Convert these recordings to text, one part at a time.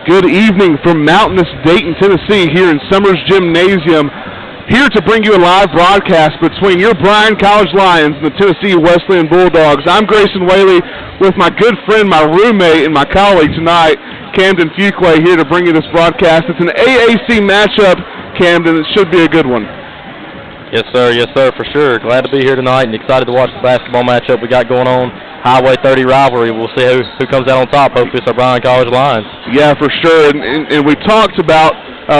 Good evening from mountainous Dayton, Tennessee, here in Summers Gymnasium. Here to bring you a live broadcast between your Bryan College Lions and the Tennessee Wesleyan Bulldogs. I'm Grayson Whaley with my good friend, my roommate, and my colleague tonight, Camden Fuqua, here to bring you this broadcast. It's an AAC matchup, Camden. It should be a good one. Yes, sir, for sure. Glad to be here tonight and excited to watch the basketball matchup we got going on. Highway 30 rivalry. We'll see who comes out on top. Hopefully it's our Bryan College Lions. Yeah, for sure. And we talked about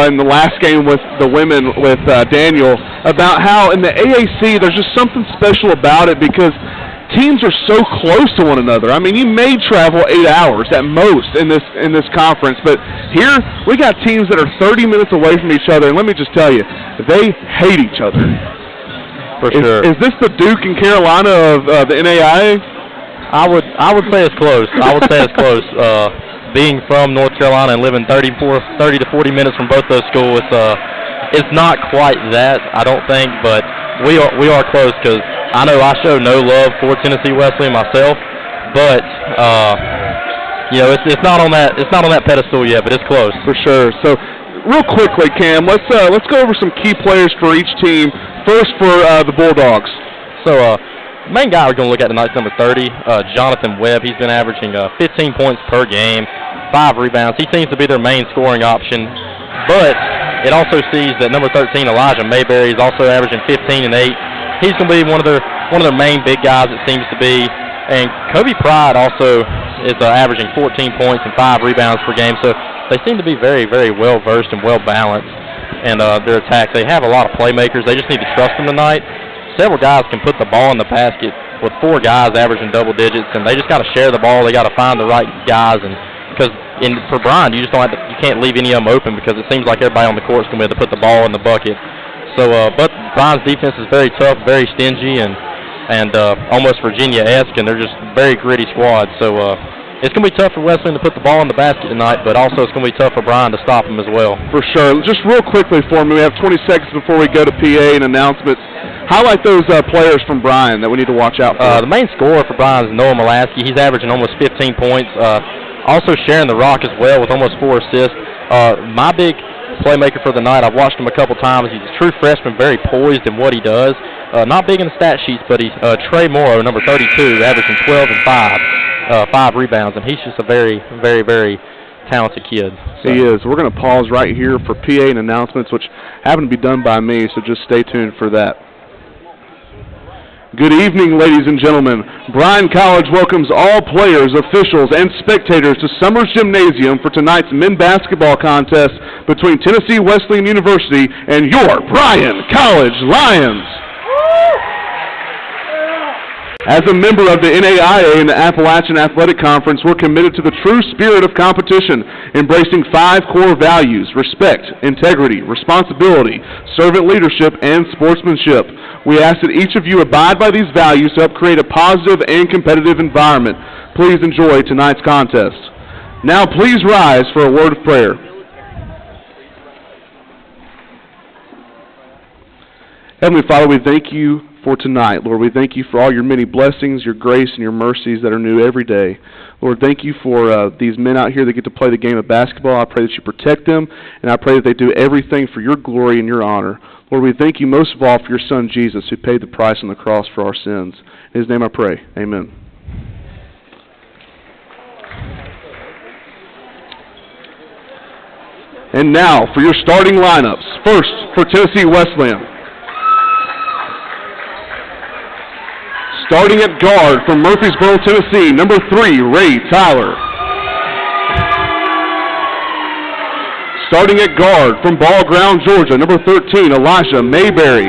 in the last game with the women, with Daniel, about how in the AAC there's just something special about it because teams are so close to one another. I mean, you may travel 8 hours at most in this conference, but here we got teams that are 30 minutes away from each other, and let me just tell you, they hate each other. For sure. Is this the Duke and Carolina of the NAIA? I would say it's close. I would say it's close. Being from North Carolina and living 30 to 40 minutes from both those schools, it's not quite that, I don't think, but we are close because I know I show no love for Tennessee Wesleyan myself, but you know it's not on that pedestal yet, but it's close for sure. So real quickly, Cam, let's go over some key players for each team. First for the Bulldogs. So. The main guy we're going to look at tonight is number 30, Jonathan Webb. He's been averaging 15 points per game, 5 rebounds. He seems to be their main scoring option. But it also sees that number 13, Elijah Mayberry, is also averaging 15 and 8. He's going to be one of their main big guys, it seems to be. And Kobe Pride also is averaging 14 points and 5 rebounds per game. So they seem to be very, very well versed and well balanced in their attack. They have a lot of playmakers. They just need to trust them tonight. Several guys can put the ball in the basket with 4 guys averaging double digits, and they just got to share the ball. They got to find the right guys, and because for Bryan, you just don't you can't leave any of them open because it seems like everybody on the court is going to be able to put the ball in the bucket. So, but Bryan's defense is very tough, very stingy, and almost Virginia-esque, and they're just very gritty squad. So it's going to be tough for Wesleyan to put the ball in the basket tonight, but also it's going to be tough for Bryan to stop them as well. For sure. Just real quickly for me, we have 20 seconds before we go to PA and announcements. Highlight those players from Bryan that we need to watch out for. The main scorer for Bryan is Noah Mulaski. He's averaging almost 15 points. Also sharing the rock as well with almost 4 assists. My big playmaker for the night, I've watched him a couple times. He's a true freshman, very poised in what he does. Not big in the stat sheets, but he's Trey Morrow, number 32, averaging 12 and 5 rebounds, and he's just a very, very, very talented kid. So. He is. We're going to pause right here for PA and announcements, which happen to be done by me, so just stay tuned for that. Good evening, ladies and gentlemen. Bryan College welcomes all players, officials, and spectators to Summers Gymnasium for tonight's men's basketball contest between Tennessee Wesleyan University and your Bryan College Lions. As a member of the NAIA and the Appalachian Athletic Conference, we're committed to the true spirit of competition, embracing 5 core values: respect, integrity, responsibility, servant leadership, and sportsmanship. We ask that each of you abide by these values to help create a positive and competitive environment. Please enjoy tonight's contest. Now please rise for a word of prayer. Heavenly Father, we thank you for tonight. Lord, we thank you for all your many blessings, your grace, and your mercies that are new every day. Lord, thank you for these men out here that get to play the game of basketball. I pray that you protect them, and I pray that they do everything for your glory and your honor. Lord, we thank you most of all for your Son, Jesus, who paid the price on the cross for our sins. In his name I pray. Amen. And now for your starting lineups. First, for Tennessee Wesleyan. Starting at guard from Murfreesboro, Tennessee, number 3, Ray Tyler. Starting at guard from Ball Ground, Georgia, number 13, Elijah Mayberry.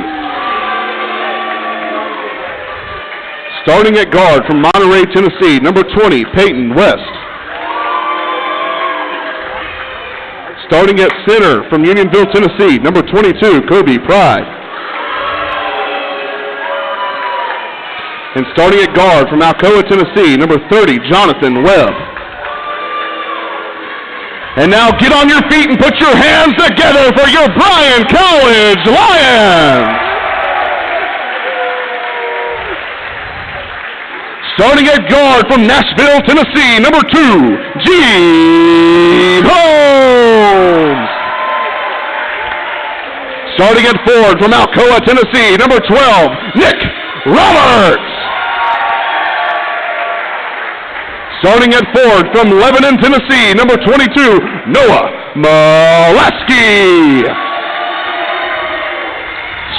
Starting at guard from Monterey, Tennessee, number 20, Peyton West. Starting at center from Unionville, Tennessee, number 22, Kobe Pride. And starting at guard from Alcoa, Tennessee, number 30, Jonathan Webb. And now get on your feet and put your hands together for your Bryan College Lions. Starting at guard from Nashville, Tennessee, number 2, Gene Ho. Starting at forward from Alcoa, Tennessee, number 12, Nick Roberts. Starting at forward from Lebanon, Tennessee, number 22, Noah Molesky.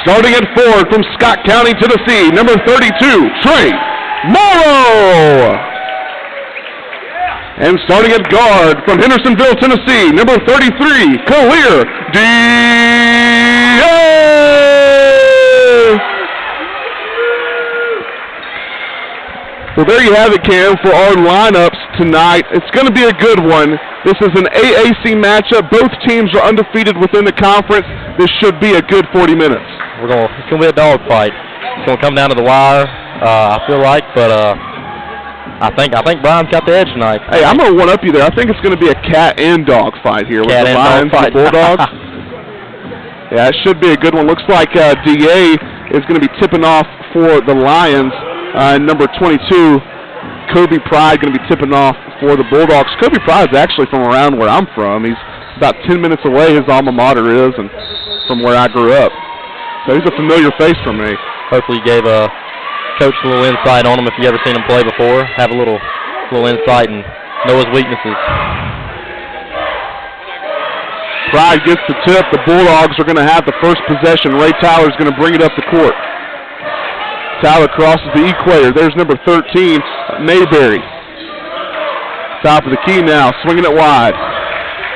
Starting at forward from Scott County, Tennessee, number 32, Trey Morrow. And starting at guard from Hendersonville, Tennessee, number 33, Khalil D.A. Well, there you have it, Cam, for our lineups tonight. It's going to be a good one. This is an AAC matchup. Both teams are undefeated within the conference. This should be a good 40 minutes. It's going to be a dogfight. It's going to come down to the wire, I feel like, but I think Bryan's got the edge tonight. Hey, I'm going to one-up you there. I think it's going to be a cat and dog fight here with the Lions and the Bulldogs. Yeah, it should be a good one. Looks like DA is going to be tipping off for the Lions. Number 22, Kobe Pride, going to be tipping off for the Bulldogs. Kobe Pride is actually from around where I'm from. He's about 10 minutes away, his alma mater is, and from where I grew up. So he's a familiar face for me. Hopefully you gave Coach a little insight on him if you ever seen him play before. Have a little insight and know his weaknesses. Pride gets the tip. The Bulldogs are going to have the first possession. Ray Tyler's going to bring it up the court. Tyler crosses the equator. There's number 13, Mayberry. Top of the key now, swinging it wide.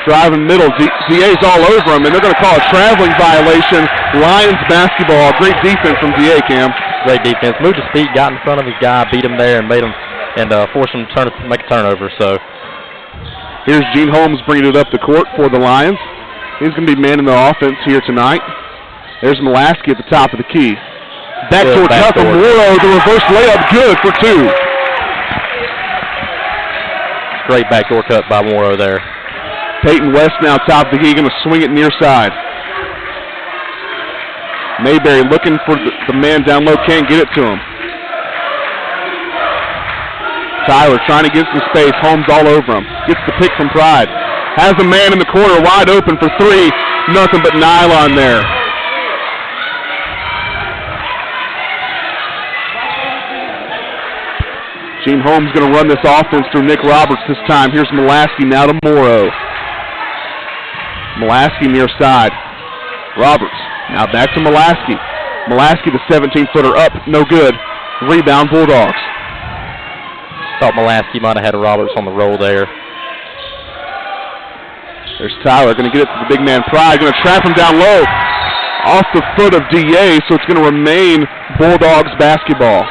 Driving middle, DA's all over him, and they're going to call a traveling violation. Lions basketball. Great defense from DA, Cam. Great defense. Moved his feet, got in front of his guy, beat him there, and forced him to make a turnover. So here's Gene Holmes bringing it up the court for the Lions. He's going to be manning the offense here tonight. There's Molasky at the top of the key. Backdoor cut from Morrow, the reverse layup, good for two. Great backdoor cut by Morrow there. Peyton West now top of the key, going to swing it near side. Mayberry looking for the man down low, can't get it to him. Tyler trying to get some space, Holmes all over him. Gets the pick from Pride. Has a man in the corner wide open for three. Nothing but nylon there. Gene Holmes going to run this offense through Nick Roberts this time. Here's Molasky now to Morrow. Molasky near side. Roberts now back to Molasky. Molasky, the 17-footer up, no good. Rebound Bulldogs. Thought Molasky might have had a Roberts on the roll there. There's Tyler going to get it to the big man Pride. Going to trap him down low. Off the foot of DA, so it's going to remain Bulldogs basketball.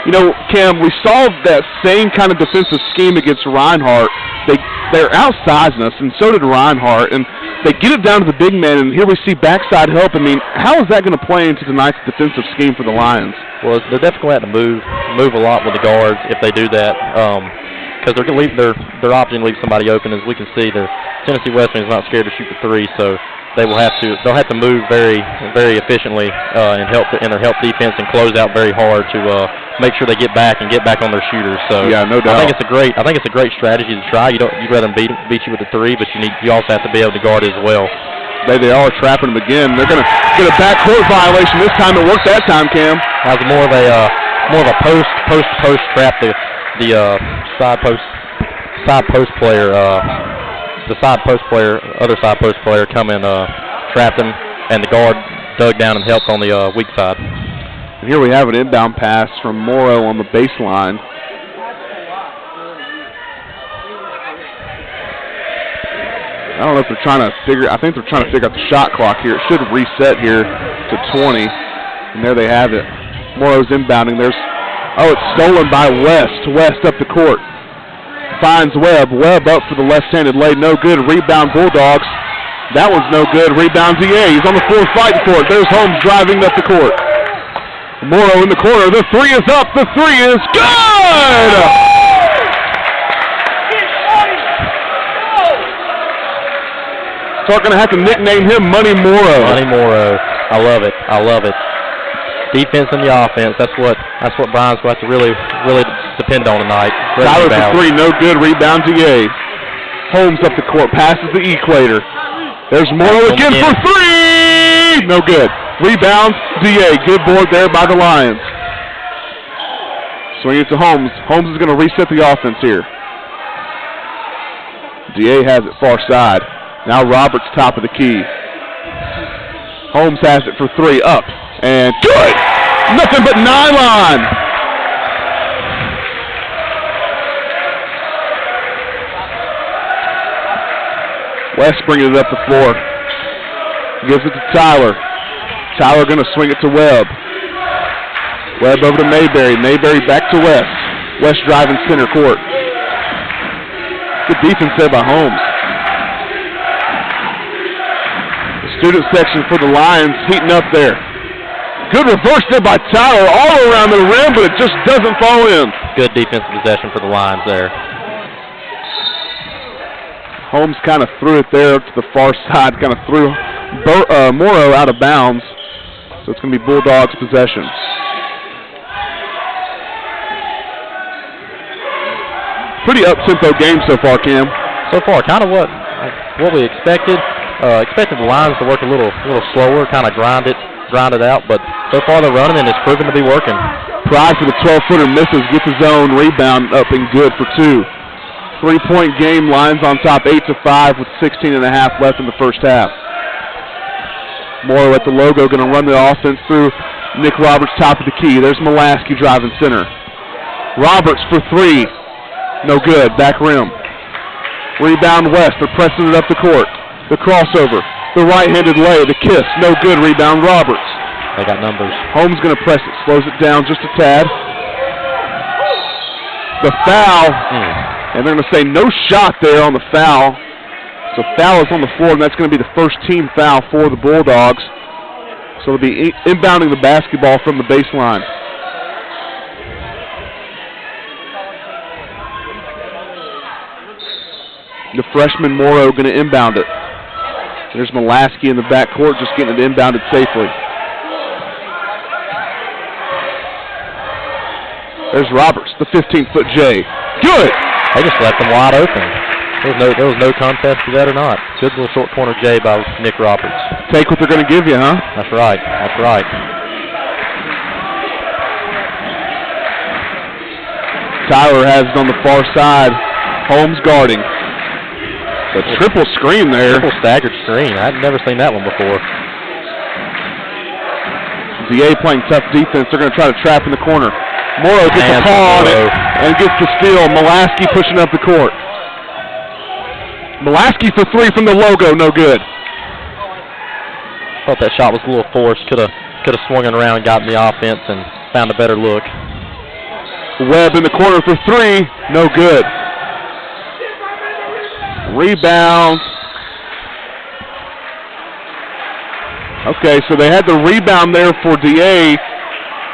You know, Cam, we saw that same kind of defensive scheme against Reinhardt. They're outsizing us, and so did Reinhardt. And they get it down to the big man, and here we see backside help. I mean, how is that going to play into tonight's defensive scheme for the Lions? Well, they're definitely going to have to move a lot with the guards if they do that, because they're going to leave their option to leave somebody open. As we can see, Tennessee Wesleyan is not scared to shoot the three, so they'll have to move very, very efficiently and their help defense and close out very hard to make sure they get back on their shooters. So yeah, no doubt. I think it's a great strategy to try. You'd rather them beat you with the three, but you also have to be able to guard it as well. They are trapping them again. They're going to get a backcourt violation this time. It worked that time, Cam. That was more of a post trap. The side post player. The other side post player come in, trapped him, and the guard dug down and helped on the weak side. And here we have an inbound pass from Morrow on the baseline. I don't know if they're trying to figure out the shot clock here. It should reset here to 20. And there they have it. Morrow's inbounding. It's stolen by West. West up the court. Finds Webb. Webb up for the left-handed lay. No good. Rebound Bulldogs. That one's no good. Rebound DA. He's on the floor fighting for it. There's Holmes driving up the court. Morrow in the corner. The three is up. The three is good! So we're going to have to nickname him Money Morrow. Money Morrow. I love it. Defense and the offense. That's what Bryan's going to have to really depend on tonight. Tyler for three, no good. Rebound DA. Holmes up the court, passes the equator. There's Morrow again for three! No good. Rebound, DA. Good board there by the Lions. Swing it to Holmes. Holmes is going to reset the offense here. DA has it far side. Now Roberts top of the key. Holmes has it for three. Up. And good! Nothing but nylon! West bringing it up the floor. Gives it to Tyler. Tyler going to swing it to Webb. Webb over to Mayberry. Mayberry back to West. West driving center court. Good defense there by Holmes. The student section for the Lions heating up there. Good reverse there by Tyler all around the rim, but it just doesn't fall in. Good defensive possession for the Lions there. Holmes kind of threw it there to the far side, kind of threw Morrow out of bounds. So it's going to be Bulldogs' possession. Pretty up-tempo game so far, Cam. So far, kind of what we expected. Expected the Lions to work a little slower, kind of grind it out, but so far they're running and it's proven to be working. Pride for the 12-footer misses, gets his own rebound up and good for two. 3-point game, Lions on top 8-5 with 16.5 left in the first half. Morrow at the logo, going to run the offense through Nick Roberts top of the key. There's Mulaski driving center. Roberts for three. No good, back rim. Rebound West, they're pressing it up the court. The crossover, the right-handed lay, the kiss, no good, rebound Roberts. They got numbers. Holmes going to press it, slows it down just a tad. The foul, and they're going to say no shot there on the foul. So foul is on the floor, and that's going to be the first team foul for the Bulldogs. So they'll be inbounding the basketball from the baseline. The freshman Morrow going to inbound it. There's Mulaski in the backcourt just getting it inbounded safely. There's Roberts, the 15-foot J. Good! They just left them wide open. There was no contest to that or not. Good little short corner J by Nick Roberts. Take what they're going to give you, huh? That's right. That's right. Tyler has it on the far side. Holmes guarding. The triple screen there. Triple staggered screen. I've never seen that one before. DA playing tough defense. They're going to try to trap in the corner. Morrow gets a paw on it and gets the steal. Mulaski pushing up the court. Mulaski for three from the logo. No good. Thought that shot was a little forced. Could have swung it around, gotten the offense, and found a better look. Webb in the corner for three. No good. Rebound. Okay, so they had the rebound there for DA,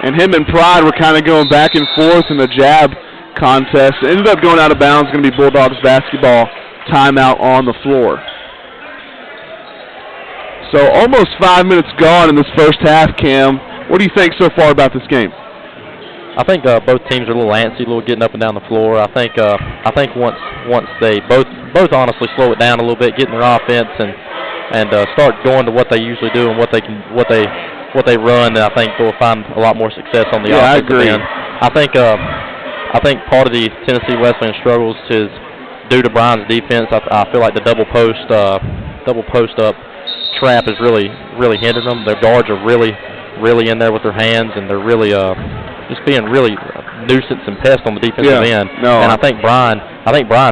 and him and Pride were kind of going back and forth in the jab contest. It ended up going out of bounds. Going to be Bulldogs basketball. Timeout on the floor. So almost 5 minutes gone in this first half, Cam. What do you think so far about this game? I think both teams are a little antsy, a little getting up and down the floor. I think once they both honestly slow it down a little bit, get in their offense and start going to what they usually do and what they run, and I think they'll find a lot more success on the offensive end. I think part of the Tennessee Wesleyan struggles is due to Bryan's defense. I feel like the double post up trap is really hindering them. Their guards are really in there with their hands, and they're really just being really nuisance and pest on the defensive end. No. And I think Bryan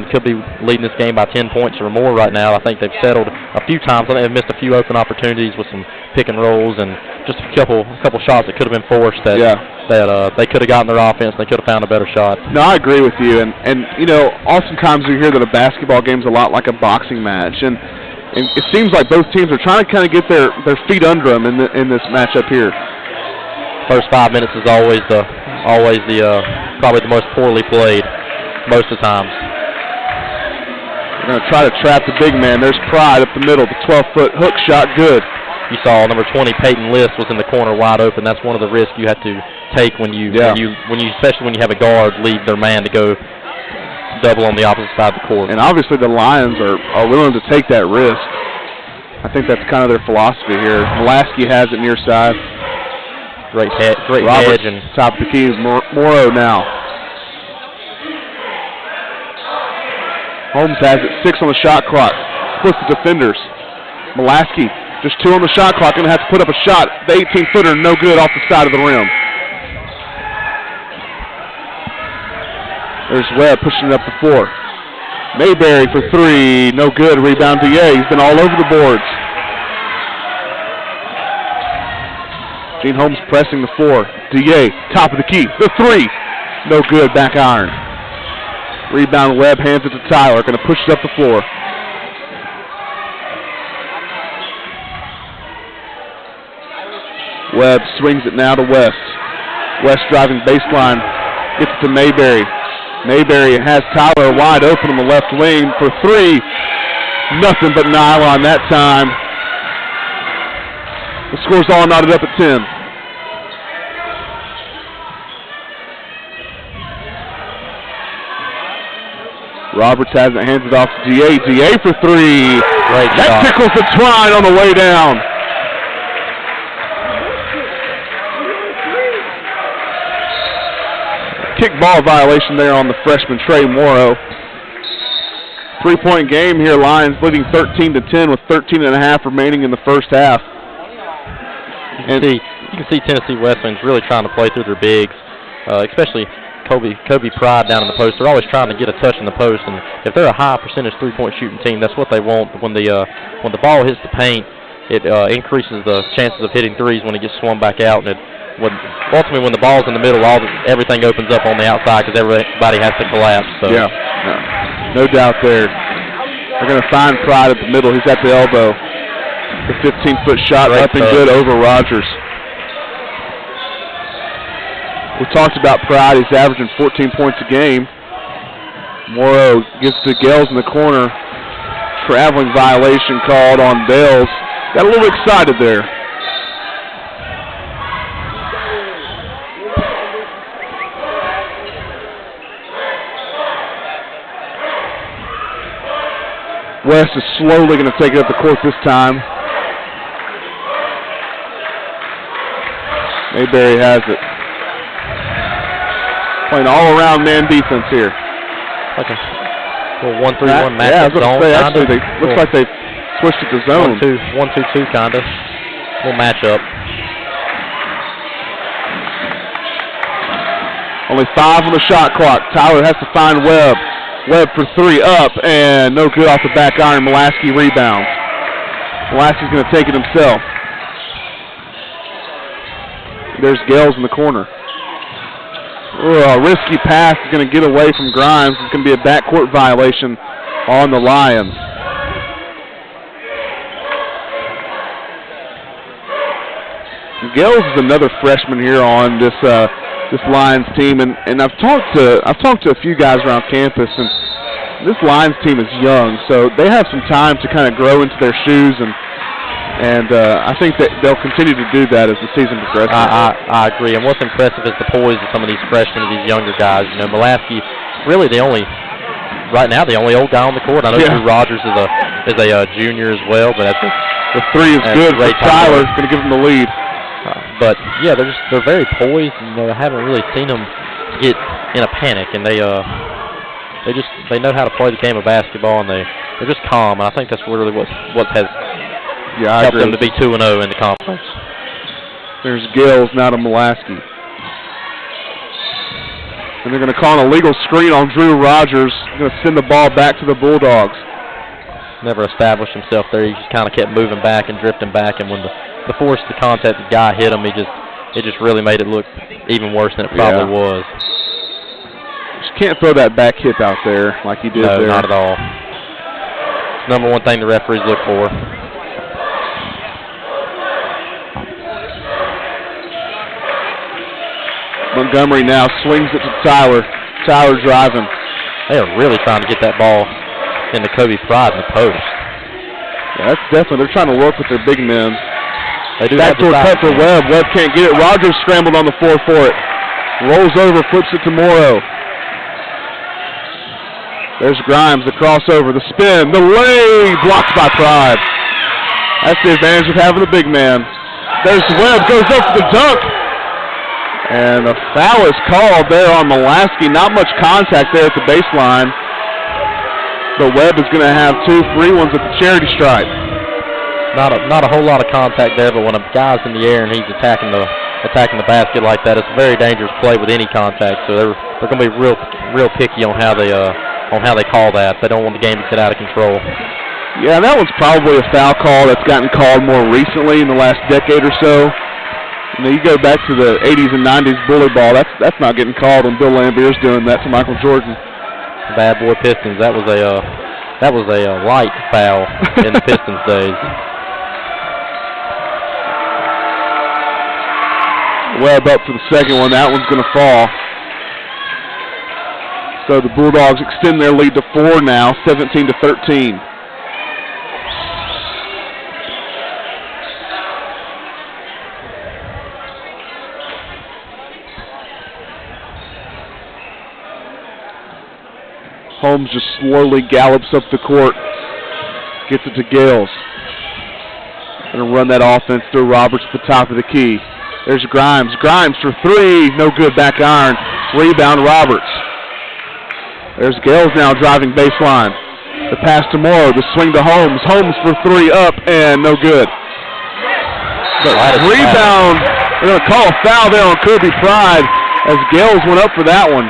could be leading this game by 10 points or more right now. I think they've settled a few times. I think they've missed a few open opportunities with some pick and rolls and just a couple shots that could have been forced that they could have gotten their offense and they could have found a better shot. No, I agree with you. And you know, oftentimes we hear that a basketball game's a lot like a boxing match, and it seems like both teams are trying to kind of get their feet under them in this matchup here. First 5 minutes is always the probably the most poorly played most of the times. They're going to try to trap the big man. There's Pride up the middle, the 12-foot hook shot, good. You saw number 20 Peyton List was in the corner wide open. That's one of the risks you have to take when you especially when you have a guard leave their man to go double on the opposite side of the court. And obviously the Lions are willing to take that risk. I think that's kind of their philosophy here. Mulaski has it near side. Great hedge. And top of the key. Morrow now. Holmes has it. 6 on the shot clock. Splits the defenders. Mulaski, just 2 on the shot clock. Going to have to put up a shot. The 18-footer, no good off the side of the rim. There's Webb pushing it up the floor. Mayberry for 3, no good. Rebound DA. He's been all over the boards. Gene Holmes pressing the floor. DA, top of the key. The 3, no good. Back iron. Rebound Webb, hands it to Tyler. Going to push it up the floor. Webb swings it now to West. West driving baseline. Gets it to Mayberry. Mayberry has Tyler wide open on the left wing for 3. Nothing but nylon that time. The score's all knotted up at 10. Roberts has it, hands it off to DA. DA for 3. Great that shot. tickles the twine on the way down. Kickball violation there on the freshman Trey Morrow. 3-point game here. Lions leading 13-10 with 13.5 remaining in the first half. You can see Tennessee Wesleyan's really trying to play through their bigs, especially Kobe Pride down in the post. They're always trying to get a touch in the post, and if they're a high percentage 3-point shooting team, that's what they want. When the ball hits the paint, it increases the chances of hitting threes when it gets swung back out, and ultimately when the ball's in the middle, everything opens up on the outside because everybody has to collapse. So. Yeah, no doubt there. They're going to find Pride at the middle. He's at the elbow. The 15-foot shot up and good over Rogers. We talked about Pride. He's averaging 14 points a game. Morrow gets to Gales in the corner. Traveling violation called on Bales. Got a little excited there. West is slowly going to take it up the court this time. Mayberry has it. Playing all-around man defense here. Okay. Well, 1-3-1 match. Yeah, I was going to say, actually, looks like they switched it to zone. 1-2-2 kind of. Little matchup. Only 5 on the shot clock. Tyler has to find Webb. Webb for 3 up, and no good off the back iron. Mulaski rebounds. Mulaski's going to take it himself. There's Gales in the corner. A risky pass is going to get away from Grimes. It's going to be a backcourt violation on the Lions. Gales is another freshman here on this Lions team, and I've talked to a few guys around campus, and this Lions team is young, so they have some time to kind of grow into their shoes, and I think that they'll continue to do that as the season progresses. I agree, and what's impressive is the poise of some of these freshmen, of these younger guys. You know, Mulaski, really right now the only old guy on the court. I know Drew Rogers is a junior as well, but the 3 is good for Tyler. It's going to give him the lead. But yeah, they're very poised, and I haven't really seen them get in a panic, and they know how to play the game of basketball, and they're just calm. And I think that's really what has helped them to be 2-0 in the conference. There's Gales now to Mulaski, and they're going to call an illegal screen on Drew Rogers. They're going to send the ball back to the Bulldogs. Never established himself there. He just kind of kept moving back and drifting back, and when the force to contact the guy hit him, it just really made it look even worse than it probably was. Just can't throw that back hit out there like he did there. No, not at all. It's the #1 thing the referees look for. Montgomery now swings it to Tyler. Tyler driving. They are really trying to get that ball into Kobe Pride in the post. Yeah, that's definitely. They're trying to work with their big men. They do backdoor cut for Webb. Webb can't get it. Rogers scrambled on the floor for it. Rolls over, flips it to Morrow. There's Grimes, the crossover, the spin, the lay, blocked by Pride. That's the advantage of having the big man. There's Webb, goes up for the dunk. And a foul is called there on Molaski. Not much contact there at the baseline. But Webb is going to have 2 free ones at the charity stripe. Not a whole lot of contact there, but when a guy's in the air and he's attacking the basket like that, it's a very dangerous play with any contact. So they're going to be real picky on how they call that. They don't want the game to get out of control. Yeah, that one's probably a foul call that's gotten called more recently in the last decade or so. You know, you go back to the 80s and 90s bully ball, that's not getting called when Bill Lambier's doing that to Michael Jordan. Bad boy Pistons. That was a light foul in the Pistons days. Webb up for the second one. That one's going to fall. So the Bulldogs extend their lead to 4 now, 17-13. Holmes just slowly gallops up the court, gets it to Gales. Going to run that offense through Roberts at the top of the key. There's Grimes. Grimes for 3, no good, back iron. Rebound Roberts. There's Gales now driving baseline. The pass to Morrow, the swing to Holmes. Holmes for 3, up and no good. But rebound, they're going to call a foul there on Kirby Pride as Gales went up for that one.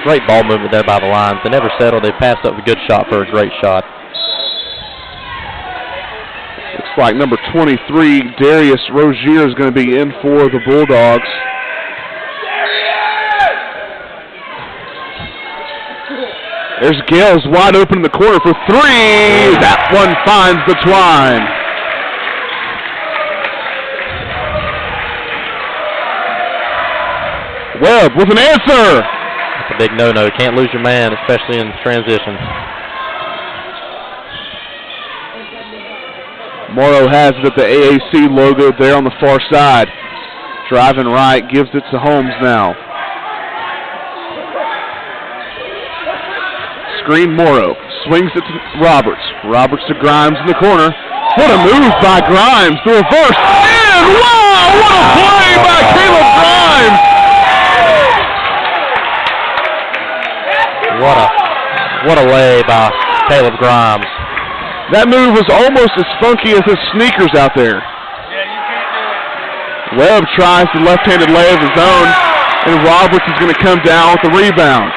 Great ball movement there by the Lions. They never settle. They passed up a good shot for a great shot. Looks like number 23, Darius Rozier, is going to be in for the Bulldogs. There's Gales wide open in the corner for 3. That one finds the twine. Webb with an answer. That's a big no-no. Can't lose your man, especially in transitions. Morrow has it at the AAC logo there on the far side. Driving right, gives it to Holmes now. Screen Morrow, swings it to Roberts. Roberts to Grimes in the corner. What a move by Grimes, the reverse, and wow, what a play by Caleb Grimes! What a lay by Caleb Grimes. That move was almost as funky as his sneakers out there. Webb tries the left-handed lay of his own, and Roberts is going to come down with the rebound.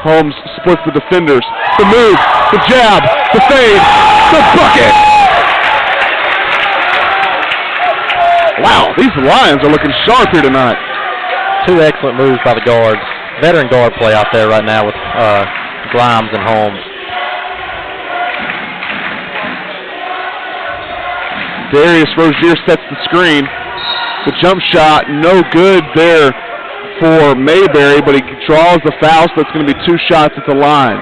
Holmes splits the defenders. The move, the jab, the fade, the bucket! Wow, these Lions are looking sharp here tonight. 2 excellent moves by the guards. Veteran guard play out there right now with Grimes and Holmes. Darius Rozier sets the screen. The jump shot, no good there for Mayberry, but he draws the foul, so it's going to be 2 shots at the line.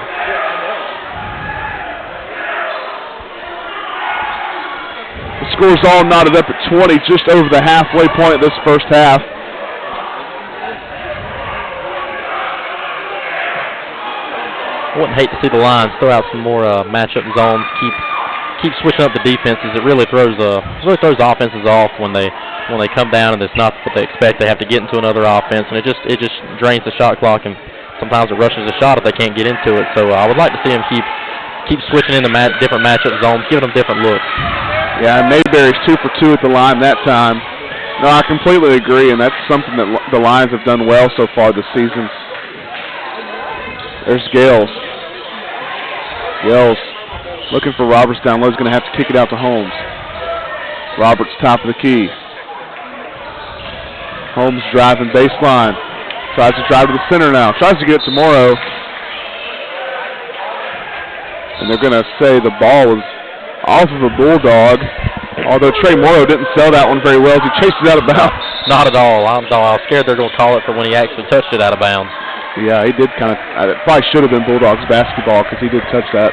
The score's all knotted up at 20, just over the halfway point of this first half. I wouldn't hate to see the Lions throw out some more matchup zones, keep switching up the defenses. It really throws offenses off when they come down and it's not what they expect. They have to get into another offense, and it just drains the shot clock, and sometimes it rushes the shot if they can't get into it. So I would like to see them keep switching into different matchup zones, giving them different looks. Yeah, Mayberry's 2 for 2 at the line that time. No, I completely agree, and that's something that the Lions have done well so far this season. There's Gales. Gales looking for Roberts down low. He's going to have to kick it out to Holmes. Roberts top of the key. Holmes driving baseline. Tries to drive to the center now. Tries to get it to Morrow. And they're going to say the ball was off of a Bulldog. Although Trey Morrow didn't sell that one very well as he chased it out of bounds. Not at all. I was scared they're going to call it for when he actually touched it out of bounds. Yeah, he did kind of. It probably should have been Bulldogs basketball because he did touch that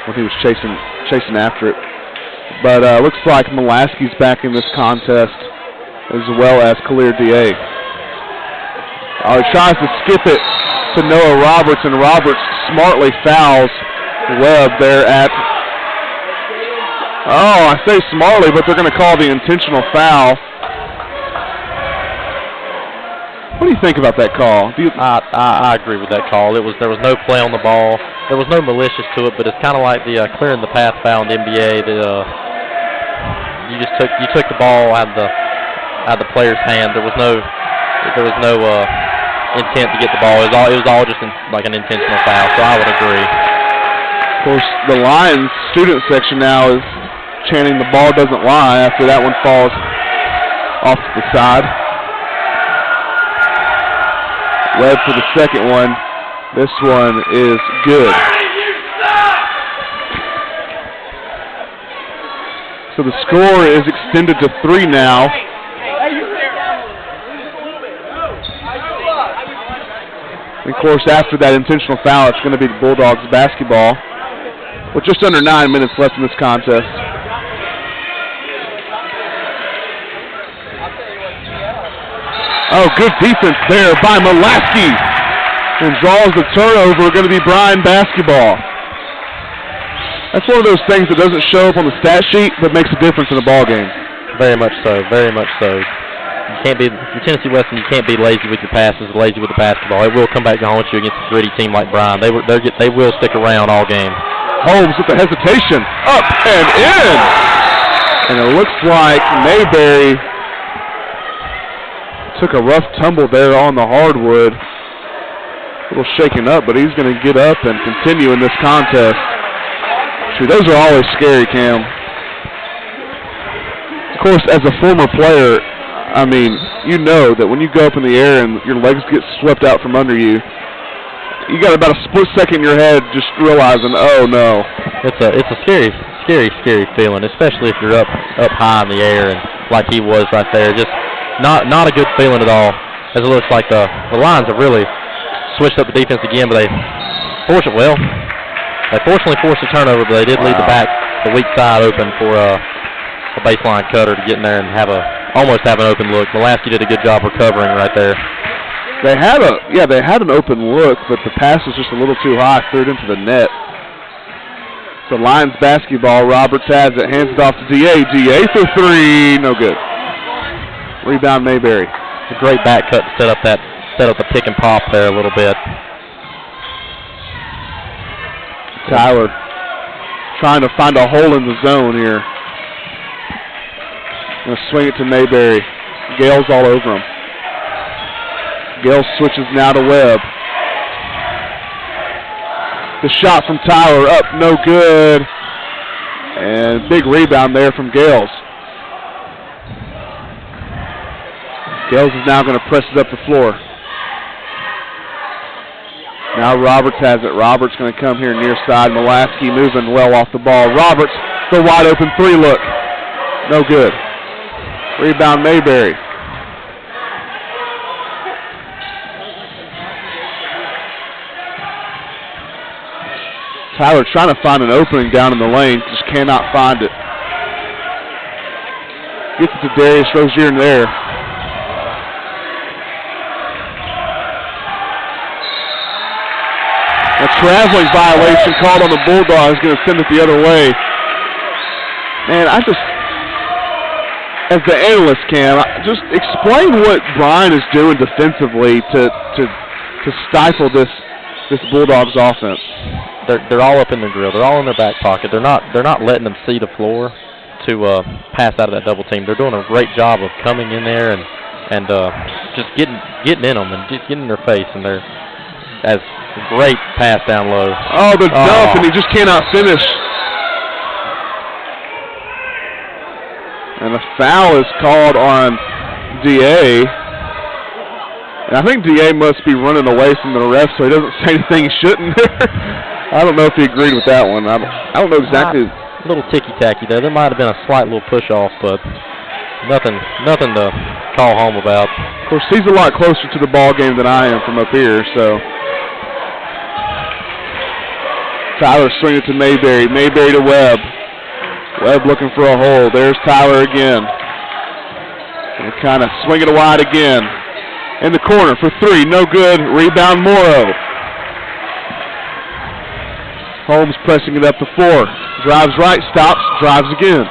when he was chasing after it. But looks like Molaski's back in this contest as well as Khalil D.A. He tries to skip it to Noah Roberts, and Roberts smartly fouls Webb there at Oh, I say smartly, but they're going to call the intentional foul. What do you think about that call? I agree with that call. There was no play on the ball. There was no malicious to it, but it's kind of like the clearing the path foul in the NBA. That you took the ball out of the player's hand. There was no intent to get the ball. It was all just like an intentional foul. So I would agree. Of course, the Lions student section now is chanting "The ball doesn't lie" after that one falls off to the side. Webb for the second one. This one is good. So the score is extended to 3 now. And of course, after that intentional foul, it's going to be the Bulldogs basketball with just under 9 minutes left in this contest. Oh, good defense there by Mulaski. And draws the turnover, going to be Bryan basketball. That's one of those things that doesn't show up on the stat sheet, but makes a difference in a ball game. Very much so, very much so. You can't be, in Tennessee Wesleyan, you can't be lazy with your passes, lazy with the basketball. It will come back to haunt you against a gritty team like Bryan. They will stick around all game. Holmes with the hesitation, up and in. And it looks like Mayberry took a rough tumble there on the hardwood. A little shaken up, but he's going to get up and continue in this contest. See, those are always scary, Cam. Of course, as a former player, I mean, you know that when you go up in the air and your legs get swept out from under you, you got about a split second in your head just realizing, oh no. It's a scary feeling, especially if you're up high in the air and like he was right there. Just not a good feeling at all. As it looks like the Lions have really switched up the defense again, but they fortunately forced a turnover, but they did leave the weak side open for a baseline cutter to get in there and almost have an open look. Mulaski did a good job recovering right there. They had an open look, but the pass was just a little too high, threw it into the net. So Lions basketball, Roberts has it, hands it off to DA. DA for 3, no good. Rebound Mayberry. It's a great back cut to set up the pick and pop there a little bit. Tyler trying to find a hole in the zone here. Going to swing it to Mayberry. Gale's all over him. Gale switches now to Webb. The shot from Tyler up, no good. And big rebound there from Gales. Gales is now going to press it up the floor. Now Roberts has it. Roberts going to come here near side. Mulaski moving well off the ball. Roberts, the wide open 3 look. No good. Rebound Mayberry. Tyler trying to find an opening down in the lane, just cannot find it. Gets it to Darius Rozier in there. A traveling violation called on the Bulldogs, going to send it the other way. Man, as the analyst, Cam, just explain what Bryan is doing defensively to stifle this Bulldogs offense. They're all up in their grill. They're all in their back pocket. They're not letting them see the floor to pass out of that double team. They're doing a great job of coming in there and just getting in them and just getting in their face. And they're as great pass down low. Oh, the dump, and he just cannot finish. And a foul is called on DA. And I think DA must be running away from the ref, so he doesn't say anything he shouldn't. I don't know if he agreed with that one. I don't know exactly. A little ticky-tacky there. There might have been a slight little push-off, but nothing to call home about. Of course, he's a lot closer to the ball game than I am from up here, so. Tyler swinging to Mayberry. Mayberry to Webb. Webb looking for a hole. There's Tyler again. And kind of swing it wide again. In the corner for 3, no good. Rebound Morrow. Holmes pressing it up the floor. Drives right, stops, drives again.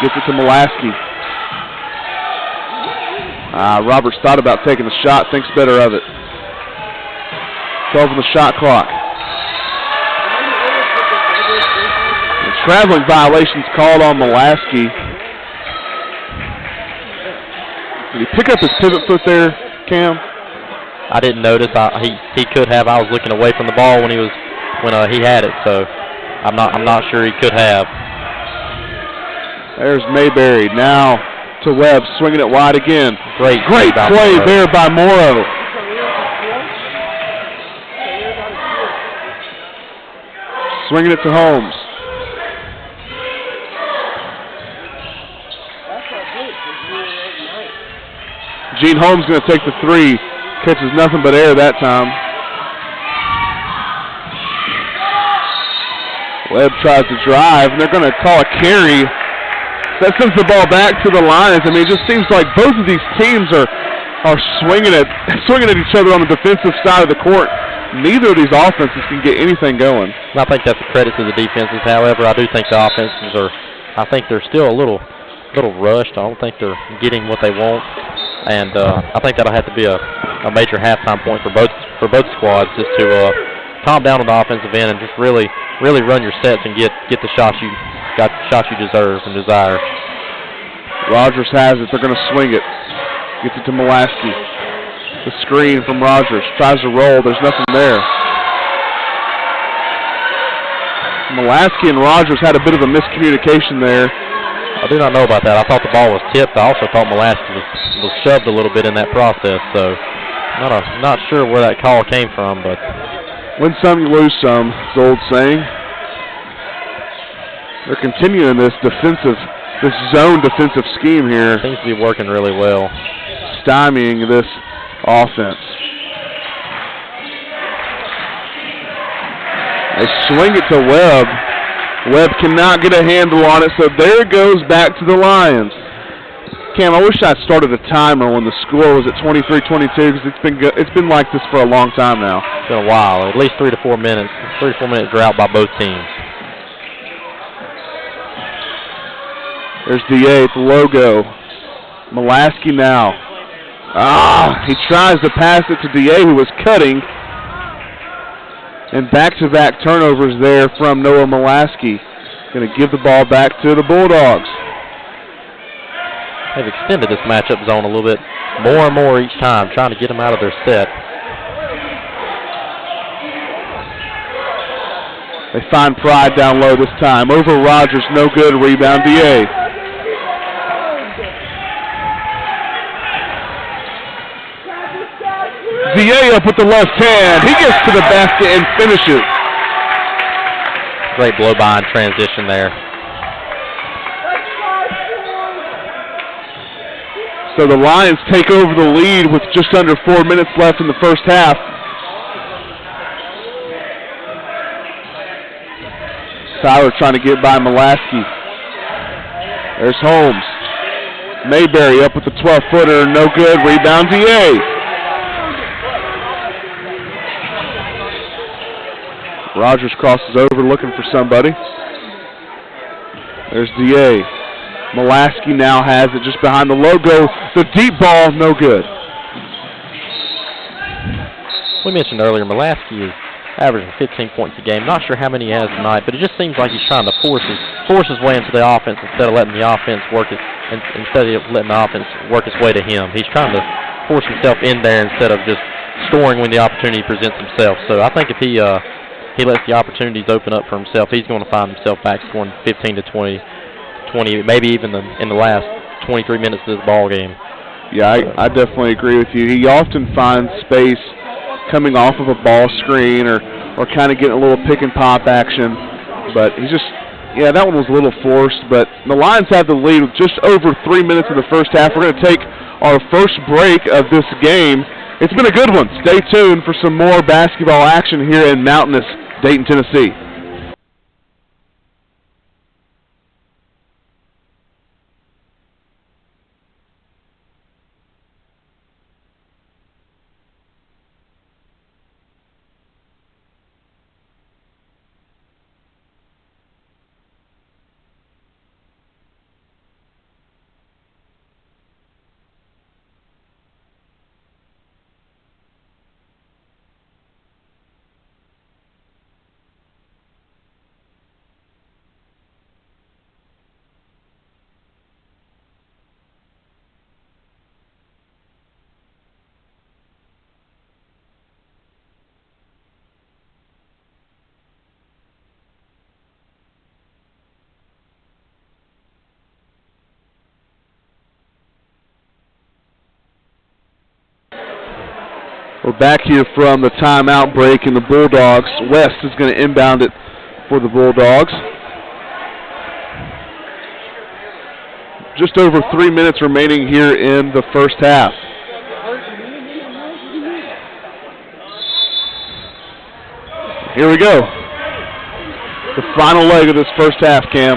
Gets it to Mulaski. Roberts thought about taking the shot, thinks better of it. 12 on the shot clock. The traveling violations called on Mulaski. Did he pick up his pivot foot there, Cam? I didn't notice. He could have. I was looking away from the ball when he had it, so I'm not sure he could have. There's Mayberry now to Webb, swinging it wide again. Great play there by Morrow. Swinging it to Holmes. Gene Holmes going to take the three. Catches nothing but air that time. Webb tries to drive, and they're going to call a carry. That sends the ball back to the Lions. I mean, it just seems like both of these teams are swinging at each other on the defensive side of the court. Neither of these offenses can get anything going. I think that's a credit to the defenses. However, I do think the offenses they're still a little rushed. I don't think they're getting what they want, and I think that'll have to be a major halftime point for both squads, just to calm down on the offensive end and just really run your sets and get the shots you deserve and desire. Rogers has it. They're going to swing it. Gets it to Mulaski. The screen from Rogers. Tries to roll. There's nothing there. Mulaski and Rogers had a bit of a miscommunication there. I do not know about that. I thought the ball was tipped. I also thought Mulaski was shoved a little bit in that process. So not sure where that call came from, but win some, you lose some. It's the old saying. They're continuing this zone defensive scheme here. Seems to be working really well. Stymieing this offense. They swing it to Webb. Webb cannot get a handle on it, so there it goes back to the Lions. Cam, I wish I started a timer when the score was at 23-22 because it's been like this for a long time now. It's been a while, at least 3 to 4 minutes. 3 to 4 minute drought by both teams. There's DA at the logo. Mulaski now. He tries to pass it to DA, who was cutting. And back-to-back turnovers there from Noah Mulaski. Going to give the ball back to the Bulldogs. They've extended this matchup zone a little bit more and more each time, trying to get them out of their set. They find Pride down low this time. Over Rogers, no good. Rebound, DA. DA up with the left hand. He gets to the basket and finishes. Great blow-by and transition there. So the Lions take over the lead with just under 4 minutes left in the first half. Tyler trying to get by Mulaski. There's Holmes. Mayberry up with the 12-footer. No good. Rebound, DA. Rogers crosses over looking for somebody. There's DA. Mulaski now has it just behind the logo. The deep ball, no good. We mentioned earlier, Mulaski is averaging 15 points a game. Not sure how many he has tonight, but it just seems like he's trying to force his way into the offense instead of letting the offense work its way to him. He's trying to force himself in there instead of just scoring when the opportunity presents himself. So I think if he lets the opportunities open up for himself, he's going to find himself back scoring 15 to 20, maybe even in the last 23 minutes of this ball game. Yeah, I definitely agree with you. He often finds space coming off of a ball screen or kind of getting a little pick and pop action. But he's just, that one was a little forced. But the Lions have the lead with just over 3 minutes of the first half. We're going to take our first break of this game. It's been a good one. Stay tuned for some more basketball action here in mountainous Dayton, Tennessee. We're back here from the timeout break in the Bulldogs. West is going to inbound it for the Bulldogs. Just over 3 minutes remaining here in the first half. Here we go. The final leg of this first half, Cam.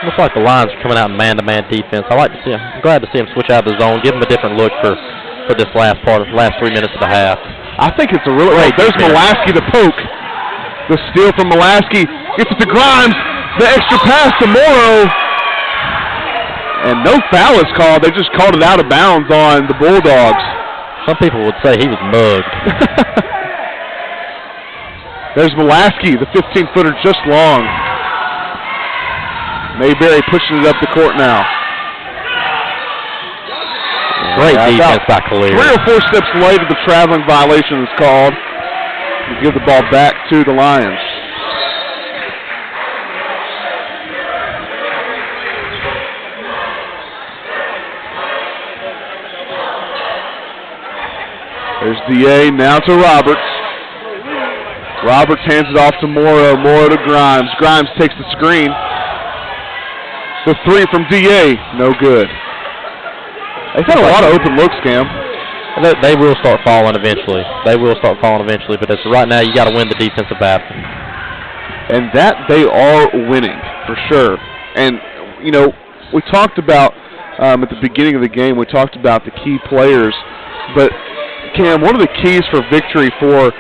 Looks like the Lions are coming out in man-to-man defense. I'm glad to see them switch out of the zone, give them a different look for this last 3 minutes of the half. I think it's a really great. There's Mulaski the poke. The steal from Mulaski. Gets it to Grimes. The extra pass to Morrow. And no foul is called. They just called it out of bounds on the Bulldogs. Some people would say he was mugged. There's Mulaski, the 15-footer just long. Mayberry pushing it up the court now. Great defense by Collier. 3 or 4 steps later, the traveling violation is called. We give the ball back to the Lions. There's DA, now to Roberts. Roberts hands it off to Morrow. Morrow to Grimes. Grimes takes the screen. The 3 from DA, no good. They've had a lot of open looks, Cam. They will start falling eventually. But right now, you got to win the defensive battle. And that they are winning, for sure. And, you know, we talked about, at the beginning of the game, we talked about the key players. But, Cam, one of the keys for victory for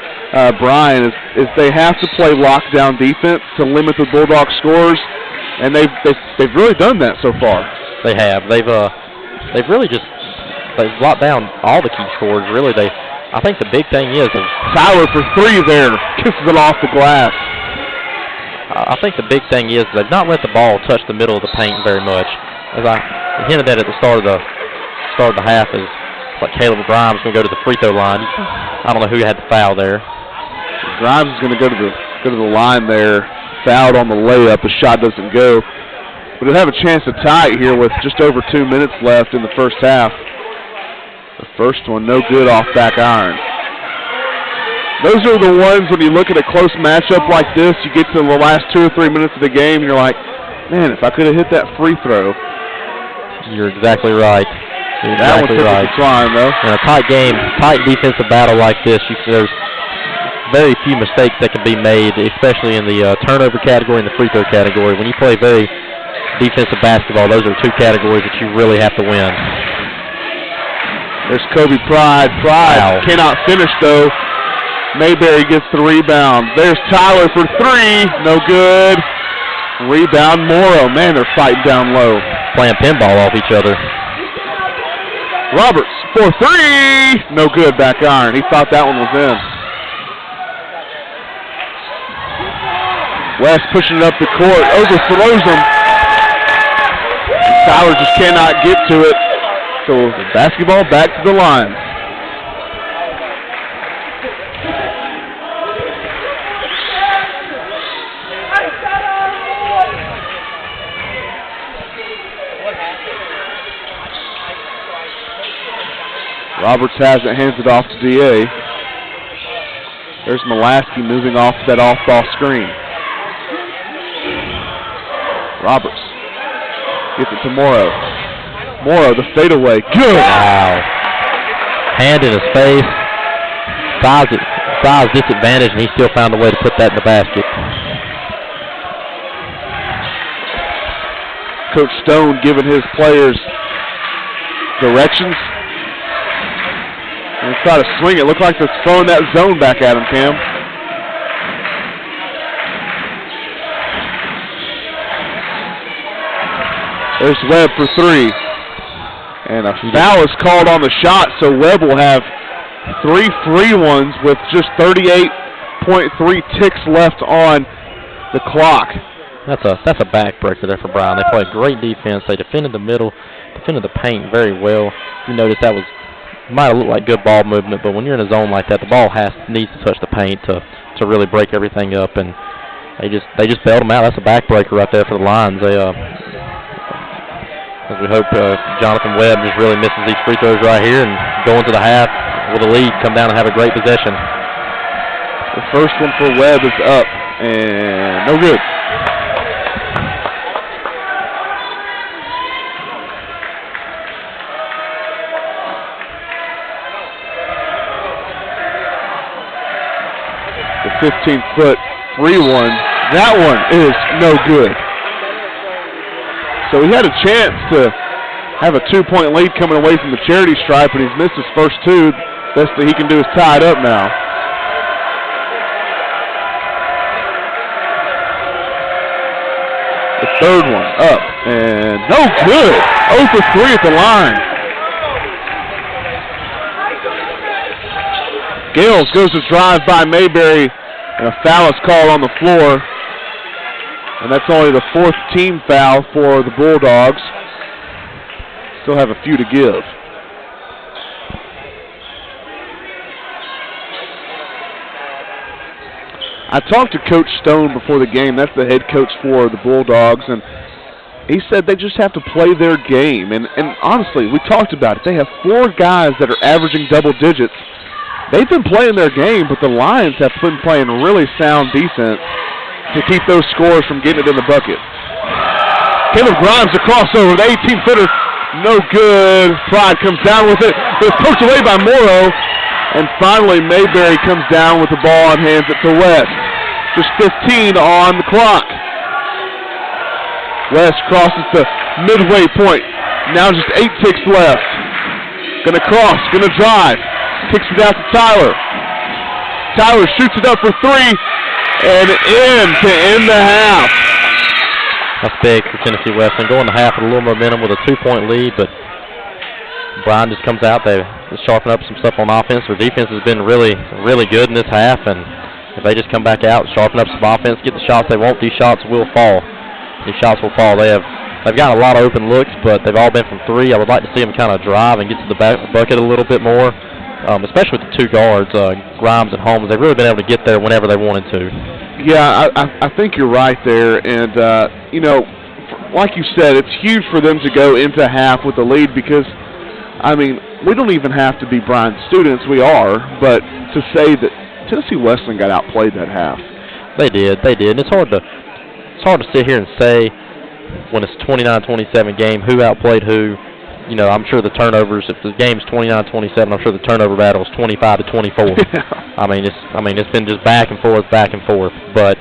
Bryan is they have to play lockdown defense to limit the Bulldogs' scores. And they've really done that so far. They have. They've locked down all the key scores. Really, I think the big thing is Tyler for 3 there, kisses it off the glass. I think the big thing is they've not let the ball touch the middle of the paint very much. As I hinted at the start of the half, is like Caleb Grimes going to go to the free throw line. I don't know who had the foul there. Grimes is going to go to the line there. Fouled on the layup. The shot doesn't go. But they'll have a chance to tie it here with just over 2 minutes left in the first half. The first one, no good off back iron. Those are the ones when you look at a close matchup like this, you get to the last 2 or 3 minutes of the game, and you're like, man, if I could have hit that free throw. You're exactly right. That one took the decline, though. In a tight game, tight defensive battle like this, there's very few mistakes that can be made, especially in the turnover category and the free throw category. When you play very defensive basketball, those are 2 categories that you really have to win. There's Kobe Pride. Pride cannot finish, though. Mayberry gets the rebound. There's Tyler for 3. No good. Rebound Morrow. Man, they're fighting down low. Playing pinball off each other. Roberts for 3. No good, back iron. He thought that one was in. West pushing it up the court. Overthrows him. Tyler just cannot get to it. So the basketball back to the line. Roberts has it, hands it off to DA. There's Mulaski moving off that off-ball screen. Roberts gets it to Morrow. Morrow, the fadeaway. Good! Wow. Hand in his face. Size disadvantage, and he still found a way to put that in the basket. Coach Stone giving his players directions. And try to swing it. Looked like they're throwing that zone back at him, Cam. There's Webb for 3. And a foul is called on the shot, so Webb will have 3 free ones with just 38.3 ticks left on the clock. That's a backbreaker there for Bryan. They played great defense. They defended the middle, defended the paint very well. You notice that might have looked like good ball movement, but when you're in a zone like that, the ball needs to touch the paint to really break everything up, and they just bailed them out. That's a backbreaker right there for the Lions. As we hope Jonathan Webb just really misses these free throws right here and going to the half with a lead come down and have a great possession. The first one for Webb is up, and no good. The 15-foot free one, that one is no good. So he had a chance to have a 2-point lead coming away from the charity stripe, and he's missed his first two. Best that he can do is tie it up now. The third one up, and no good. 0 for 3 at the line. Gales goes to drive by Mayberry, and a foul is called on the floor. And that's only the 4th team foul for the Bulldogs. Still have a few to give. I talked to Coach Stone before the game. That's the head coach for the Bulldogs, and he said they just have to play their game. And honestly, we talked about it. They have 4 guys that are averaging double digits. They've been playing their game, but the Lions have been playing really sound defense to keep those scores from getting it in the bucket. Caleb Grimes, a crossover, the 18-footer, no good. Pride comes down with it. It's poked away by Morrow. And finally, Mayberry comes down with the ball and hands it to West. Just 15 on the clock. West crosses the midway point. Now just 8 ticks left. Gonna cross, gonna drive. Kicks it out to Tyler. Tyler shoots it up for 3. And in to end the half. That's big for Tennessee Wesleyan. Going to half with a little momentum with a 2-point lead, but Bryan just comes out. They sharpen up some stuff on offense. Their defense has been really, really good in this half, and if they just come back out, sharpen up some offense, get the shots they want, these shots will fall. These shots will fall. They've got a lot of open looks, but they've all been from 3. I would like to see them kind of drive and get to the bucket a little bit more, especially with the 2 guards, Grimes and Holmes. They've really been able to get there whenever they wanted to. Yeah, I think you're right there, and, you know, like you said, it's huge for them to go into half with the lead because, I mean, we don't even have to be Bryan students. We are, but to say that Tennessee Wesleyan got outplayed that half. They did. And it's hard to sit here and say when it's 29-27 game who outplayed who. You know, I'm sure the turnovers. If the game's 29-27, I'm sure the turnover battle is 25-24. I mean, it's been just back and forth. But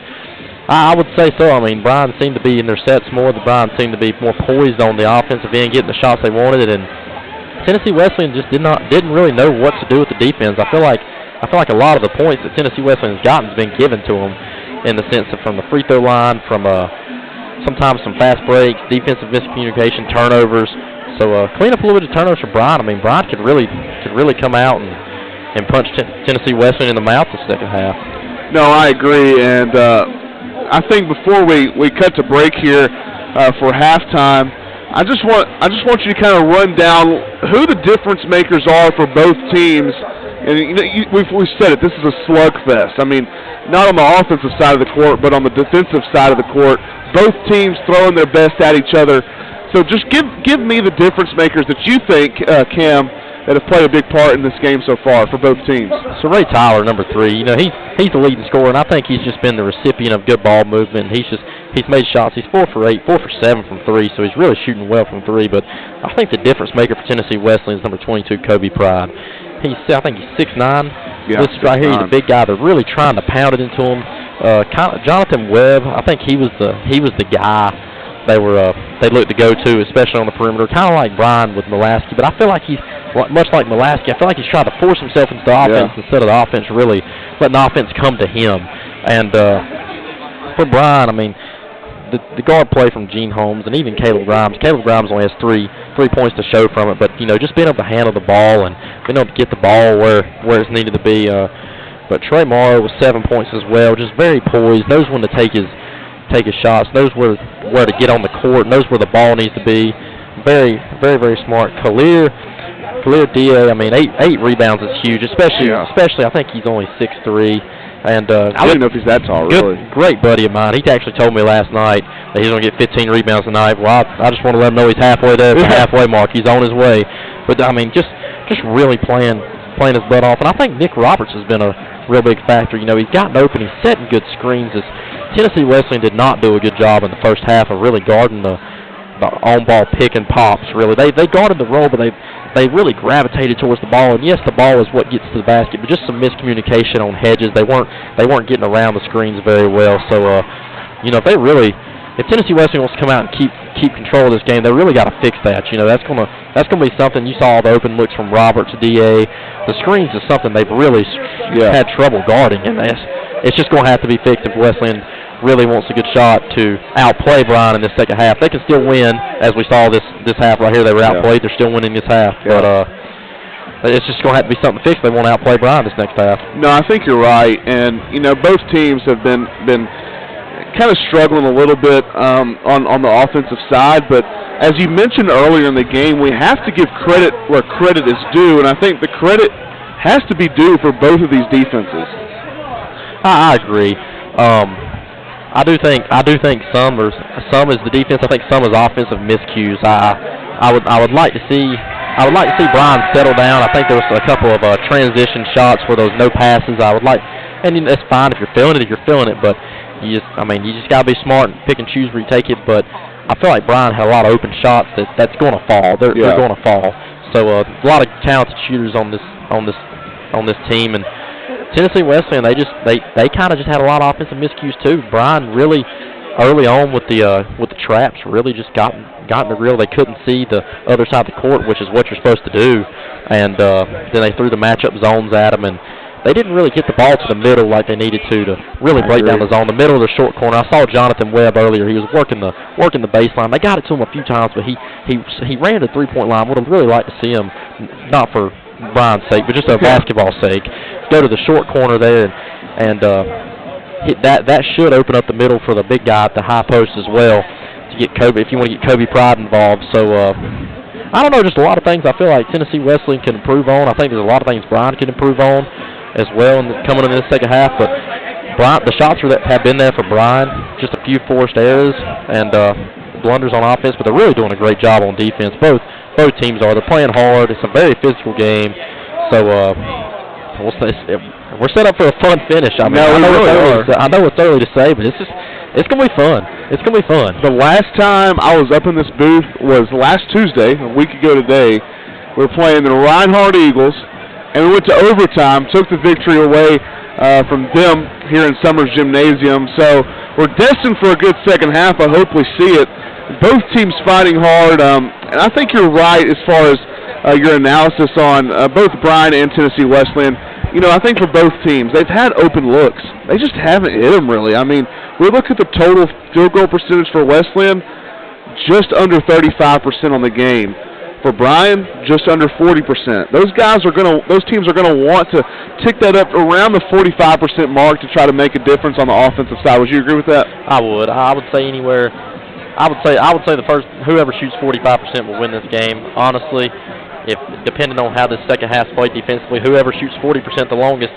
I would say so. I mean, Bryan seemed to be in their sets more. The Bryan seemed to be more poised on the offensive end, getting the shots they wanted, and Tennessee Wesleyan just didn't really know what to do with the defense. I feel like a lot of the points that Tennessee Wesleyan has gotten has been given to them in the sense of from the free throw line, from sometimes some fast breaks, defensive miscommunication, turnovers. So clean up a little bit of turnovers for Bryan. I mean, Bryan could really come out and punch Tennessee Wesleyan in the mouth the second half. No, I agree, and I think before we cut to break here for halftime, I just want you to kind of run down who the difference makers are for both teams. And you know, we've said it. This is a slugfest. I mean, not on the offensive side of the court, but on the defensive side of the court. Both teams throwing their best at each other. So just give me the difference makers that you think, Cam, that have played a big part in this game so far for both teams. So Ray Tyler, number 3, you know, he's the leading scorer, and I think he's just been the recipient of good ball movement. He's made shots. He's 4 for 8, 4 for 7 from 3, so he's really shooting well from 3. But I think the difference maker for Tennessee Wesleyan is number 22, Kobe Pride. I think he's 6'9". Yeah, this right here, he's a big guy. They're really trying to pound it into him. Jonathan Webb, I think he was the guy they looked to go to, especially on the perimeter, kind of like Bryan with Mulaski. But I feel like he's much like Mulaski. I feel like he's trying to force himself into the offense instead of the offense really letting the offense come to him. And for Bryan, I mean, the guard play from Gene Holmes and even Caleb Grimes. Caleb Grimes only has three points to show from it, but you know, just being able to handle the ball and being able to get the ball where it's needed to be. But Trey Morrow was 7 points as well, just very poised, knows when to take his shots, knows where to get on the court, knows where the ball needs to be. Very, very, very smart. Khalil D.A., I mean, eight rebounds is huge, especially I think he's only 6'3". And I don't even know if he's that tall, really. Great buddy of mine. He actually told me last night that he's going to get 15 rebounds tonight. Well, I just want to let him know he's halfway there. The halfway mark. He's on his way. But, I mean, just really playing playing his butt off. And I think Nick Roberts has been a real big factor. You know, he's gotten open. He's setting good screens. Tennessee Wesleyan did not do a good job in the first half of really guarding the on-ball pick and pops, really. They guarded the roll, but they really gravitated towards the ball. And, yes, the ball is what gets to the basket, but just some miscommunication on hedges. They weren't getting around the screens very well. So, you know, if Tennessee Wesleyan wants to come out and keep control of this game, they really got to fix that. You know, that's gonna be something. You saw all the open looks from Roberts, DA. The screens is something they've really had trouble guarding, and it's just going to have to be fixed if Wesleyan really wants a good shot to outplay Bryan in this second half. They can still win, as we saw this half right here. They were outplayed. They're still winning this half, but it's just going to have to be something fixed. They want to outplay Bryan this next half. No, I think you're right, and you know both teams have been kind of struggling a little bit on the offensive side, but as you mentioned earlier in the game, we have to give credit where credit is due, and I think the credit has to be due for both of these defenses. I agree. I do think some is the defense. I think some is offensive miscues. I would like to see Bryan settle down. I think there was a couple of transition shots where there was no passes. And it's fine if you're feeling it. But you just gotta be smart and pick and choose where you take it. But I feel like Bryan had a lot of open shots that's going to fall. They're going to fall. So a lot of talented shooters on this team, and Tennessee Wesleyan they kind of just had a lot of offensive miscues too. Bryan really early on with the traps really just got in the reel. They couldn't see the other side of the court, which is what you're supposed to do, and then they threw the matchup zones at them, and they didn't really get the ball to the middle like they needed to really break down the zone. The middle of the short corner. I saw Jonathan Webb earlier. He was working the baseline. They got it to him a few times, but he ran to the three-point line. Would have really liked to see him, not for Bryan's sake, but just for basketball's sake, go to the short corner there and hit that should open up the middle for the big guy at the high post as well to get Kobe, if you want to get Kobe Pride involved. So I don't know, just a lot of things I feel like Tennessee Wesleyan can improve on. I think there's a lot of things Bryan can improve on as well coming in this second half. But the shots have been there for Bryan, just a few forced errors and blunders on offense, but they're really doing a great job on defense. Both teams are. They're playing hard. It's a very physical game. So we're set up for a fun finish. I know it's early to say, but it's going to be fun. It's going to be fun. The last time I was up in this booth was last Tuesday, a week ago today. We were playing the Reinhardt Eagles, and we went to overtime, took the victory away from them here in Summers Gymnasium. So we're destined for a good second half. I hope we see it. Both teams fighting hard, and I think you're right as far as your analysis on both Bryan and Tennessee Wesleyan. You know, I think for both teams, they've had open looks. They just haven't hit them, really. I mean, we look at the total field goal percentage for Wesleyan, just under 35% on the game. For Bryan, just under 40%. Those teams are gonna want to tick that up around the 45% mark to try to make a difference on the offensive side. Would you agree with that? I would. I would say anywhere. I would say the first whoever shoots 45% will win this game. Honestly, if depending on how this second half's played defensively, whoever shoots 40% the longest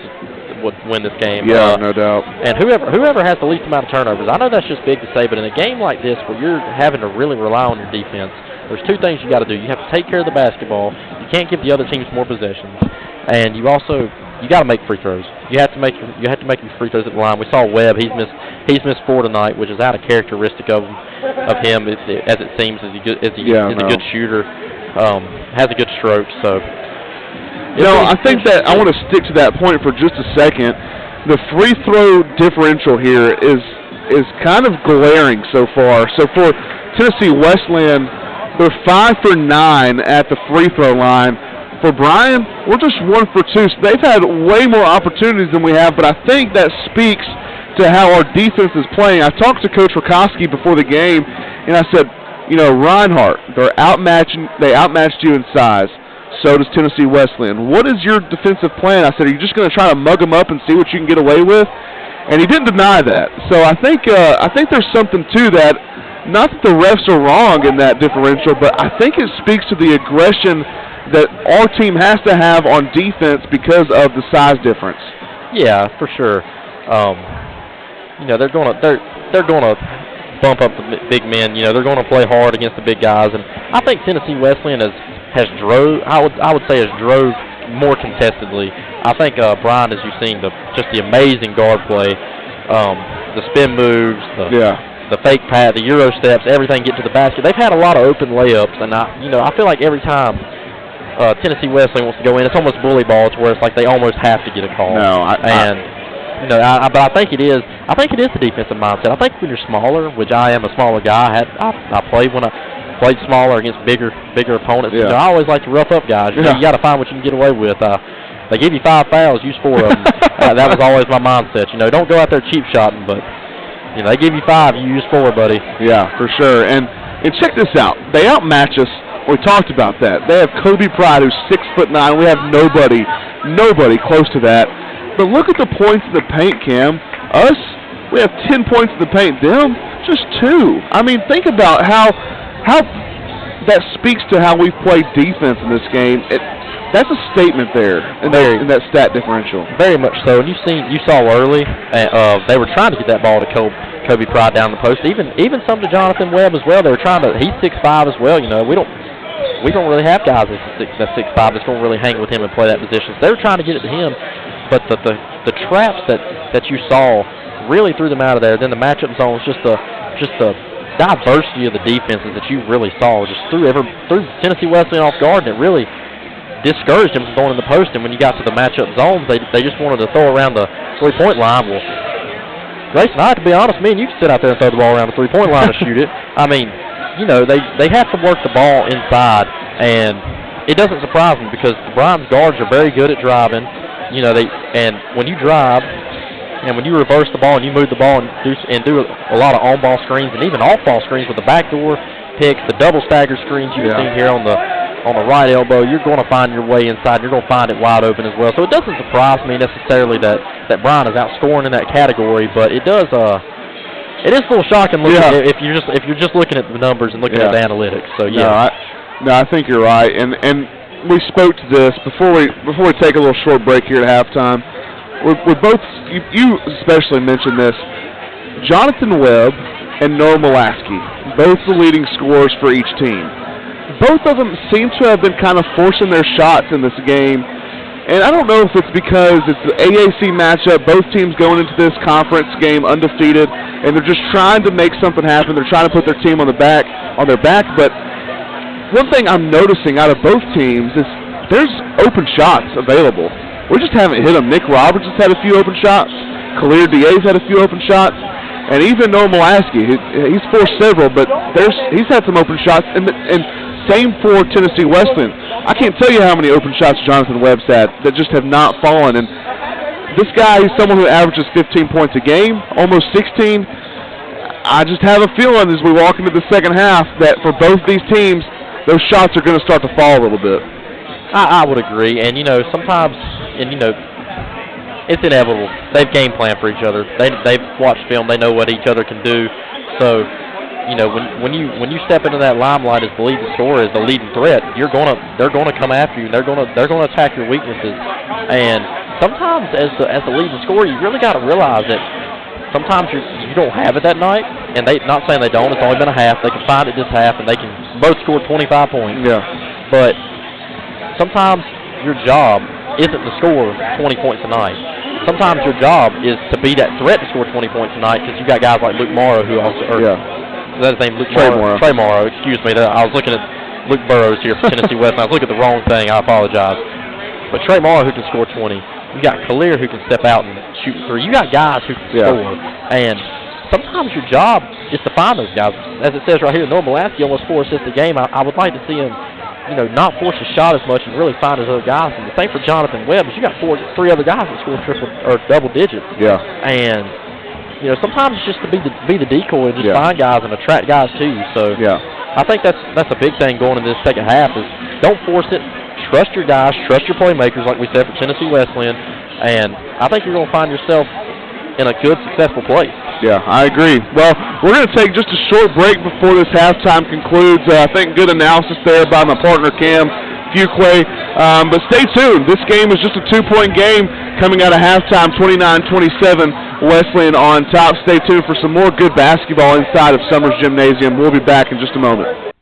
would win this game. Yeah, no doubt. And whoever has the least amount of turnovers. I know that's just big to say, but in a game like this where you're having to really rely on your defense, there's two things you got to do. You have to take care of the basketball. You can't give the other teams more possessions, and you got to make free throws. You have to make your free throws at the line. We saw Webb. He's missed 4 tonight, which is out of characteristic of him, as it seems. Is a good shooter. Has a good stroke. So. I think that I want to stick to that point for just a second. The free throw differential here is kind of glaring so far. So for Tennessee Wesleyan, they're 5 for 9 at the free throw line. For Bryan, we're just 1 for 2. So they've had way more opportunities than we have, but I think that speaks to how our defense is playing. I talked to Coach Rakoski before the game, and I said, Reinhardt, they outmatched you in size. So does Tennessee Wesleyan. What is your defensive plan? I said, are you just going to try to mug them up and see what you can get away with? And he didn't deny that. So I think there's something to that. Not that the refs are wrong in that differential, but I think it speaks to the aggression that our team has to have on defense because of the size difference. Yeah, for sure. They're going to bump up the big men. They're going to play hard against the big guys, and I think Tennessee Wesleyan has drove more contestedly. I think Bryan, as you've seen, just the amazing guard play, the spin moves, the fake pad, the Euro steps, everything get to the basket. They've had a lot of open layups, and I feel like every time Tennessee Wesleyan wants to go in, it's almost bully ball to where it's like they almost have to get a call. But I think it is. I think it is the defensive mindset. I think when you're smaller, which I am a smaller guy, I played when I played smaller against bigger opponents. Yeah. I always like to rough up guys. You got to find what you can get away with. They give you 5 fouls, use 4 of them. That was always my mindset. Don't go out there cheap shotting, but they give you 5, you use 4, buddy. Yeah, for sure. And check this out. They outmatch us. We talked about that. They have Kobe Pride, who's 6'9". We have nobody close to that. But look at the points in the paint, Cam. Us, we have 10 points in the paint. Them, just 2. I mean, think about how that speaks to how we play defense in this game. That's a statement there in that stat differential. Very much so. And you saw early, they were trying to get that ball to Kobe Pride down the post. Even some to Jonathan Webb as well. They were trying to. He's 6'5" as well. We don't really have guys that's 6'5" that's going to really hang with him and play that position. So they were trying to get it to him, but the traps that you saw really threw them out of there. Then the matchup zones, just the diversity of the defenses that you really saw just threw Tennessee Wesleyan off guard, and it really discouraged them from going in the post. And when you got to the matchup zones, they just wanted to throw around the 3-point line. Well, Grayson, I have to be honest, me and you can sit out there and throw the ball around the 3-point line and shoot it. I mean, they have to work the ball inside, and it doesn't surprise me because the Bryan's guards are very good at driving. And when you drive and when you reverse the ball and you move the ball and do a lot of on-ball screens and even off-ball screens with the backdoor picks, the double stagger screens you've seen here on the right elbow, you're going to find your way inside. You're going to find it wide open as well. So it doesn't surprise me necessarily that Bryan is outscoring in that category, but it does. It is a little shocking if you're just looking at the numbers and looking at the analytics. So No, I think you're right, and we spoke to this before we take a little short break here at halftime. We're both, you especially mentioned this, Jonathan Webb and Noah Molaski, both the leading scorers for each team. Both of them seem to have been kind of forcing their shots in this game, and I don't know if it's because it's the AAC matchup, both teams going into this conference game undefeated, and they're just trying to make something happen. They're trying to put their team on their back, but one thing I'm noticing out of both teams is there's open shots available. We just haven't hit them. Nick Roberts has had a few open shots. Khalil Diaz had a few open shots. And even Noah Molaski, he's forced several, but he's had some open shots. And same for Tennessee Wesleyan. I can't tell you how many open shots Jonathan Webb's had that just have not fallen. And this guy, he's someone who averages 15 points a game, almost 16. I just have a feeling as we walk into the second half that for both these teams, those shots are going to start to fall a little bit. I would agree, and sometimes, it's inevitable. They've game planned for each other. They've watched film. They know what each other can do. So, when you step into that limelight as the leading scorer, as the leading threat, they're gonna come after you. They're gonna attack your weaknesses. And sometimes, as the leading scorer, you really got to realize that sometimes you don't have it that night. And not saying they don't. It's only been a half. They can find it this half, and they can both score 25 points. Yeah. But sometimes your job isn't to score 20 points a night. Sometimes your job is to be that threat to score 20 points a night because you got guys like Luke Morrow who also that's his name, Trey Morrow. Excuse me. I was looking at Luke Burrows here from Tennessee West. I was looking at the wrong thing. I apologize. But Trey Morrow who can score 20. You got Khalil who can step out and shoot 3. You got guys who can score. And sometimes your job is to find those guys. As it says right here, Noah Molaski almost 4 assists a game. I would like to see him, not force his shot as much and really find his other guys. And the same for Jonathan Webb is you got 3 other guys that score triple or double digits. Yeah. And sometimes it's just to be the decoy and just find guys and attract guys to you. So I think that's a big thing going into this second half is don't force it. Trust your guys. Trust your playmakers, like we said for Tennessee Wesleyan. And I think you're going to find yourself in a good, successful place. Yeah, I agree. Well, we're going to take just a short break before this halftime concludes. I think good analysis there by my partner, Cam Fuquay. But stay tuned. This game is just a 2-point game coming out of halftime, 29-27, Wesleyan on top. Stay tuned for some more good basketball inside of Summers Gymnasium. We'll be back in just a moment.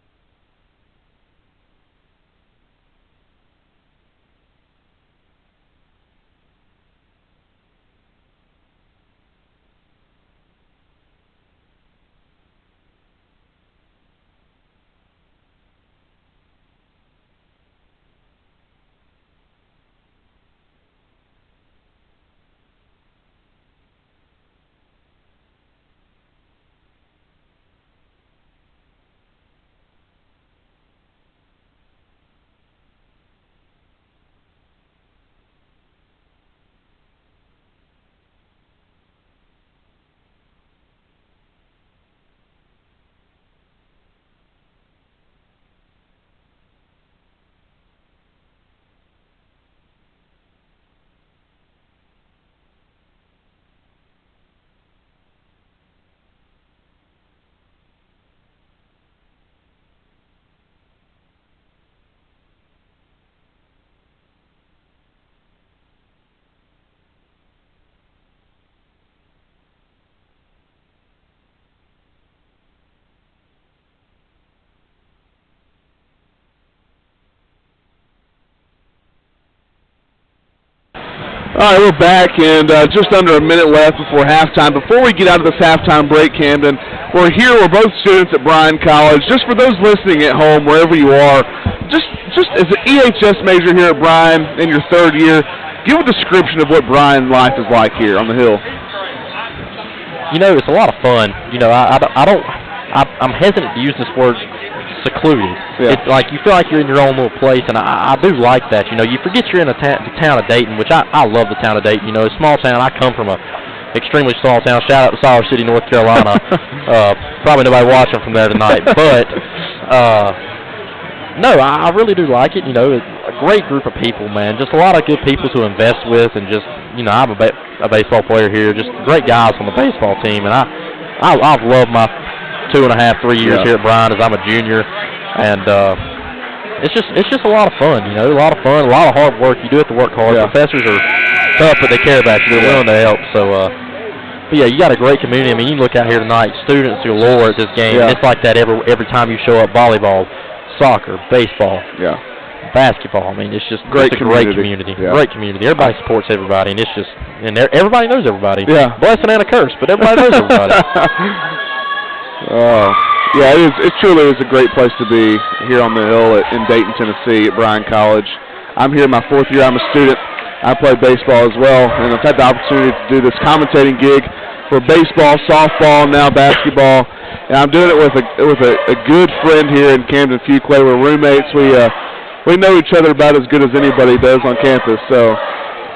All right, we're back, and just under a minute left before halftime. Before we get out of this halftime break, Camden, we're here. We're both students at Bryan College. Just for those listening at home, wherever you are, just as an EHS major here at Bryan in your third year, give a description of what Bryan life is like here on the Hill. You know, it's a lot of fun. You know, I'm hesitant to use this word secluded. Yeah. It's like you feel like you're in your own little place, and I do like that. You know, you forget you're in the town of Dayton, which I love the town of Dayton. You know, a small town. I come from a extremely small town. Shout out to Sawyer City, North Carolina. Probably nobody watching from there tonight, but no, I really do like it. You know, it's a great group of people, man. Just a lot of good people to invest with, and just, you know, I'm a baseball player here. Just great guys on the baseball team, and I've loved my 2.5, 3 years here at Bryan as I'm a junior, and it's just a lot of fun, you know, a lot of fun, a lot of hard work. You do have to work hard. Professors are tough, but they care about you. They're willing to help. So, but yeah, you got a great community. I mean, you look out here tonight, students galore at this game. Yeah. It's like that every time you show up. Volleyball, soccer, baseball, basketball. I mean, it's just great community. Great community. Yeah. Great community. Everybody supports everybody, and it's just everybody knows everybody. Yeah, blessing and a curse, but everybody knows everybody. Yeah, it truly is a great place to be here on the Hill in Dayton, Tennessee at Bryan College. I'm here in my fourth year. I'm a student. I play baseball as well, and I've had the opportunity to do this commentating gig for baseball, softball, and now basketball. And I'm doing it with a good friend here in Camden Fuquay. We're roommates. We know each other about as good as anybody does on campus. So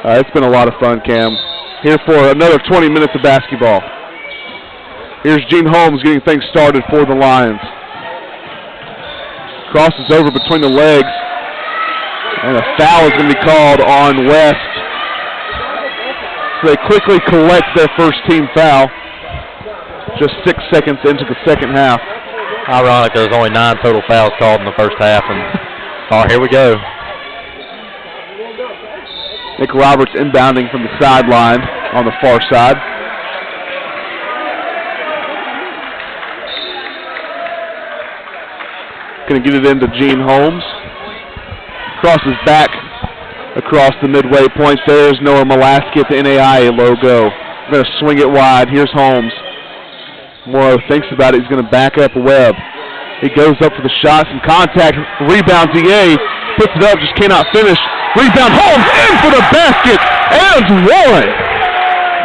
it's been a lot of fun, Cam. Here for another 20 minutes of basketball. Here's Gene Holmes getting things started for the Lions. Crosses over between the legs. And a foul is going to be called on West. So they quickly collect their first team foul. Just 6 seconds into the second half. Ironic, there's only 9 total fouls called in the first half. And here we go. Nick Roberts inbounding from the sideline on the far side. Going to get it into Gene Holmes. Crosses back across the midway point. There's Noah Molaski at the NAIA logo. Going to swing it wide. Here's Holmes. Morrow thinks about it. He's going to back up Webb. He goes up for the shot. Some contact. Rebound DA. Puts it up. Just cannot finish. Rebound Holmes in for the basket. And one.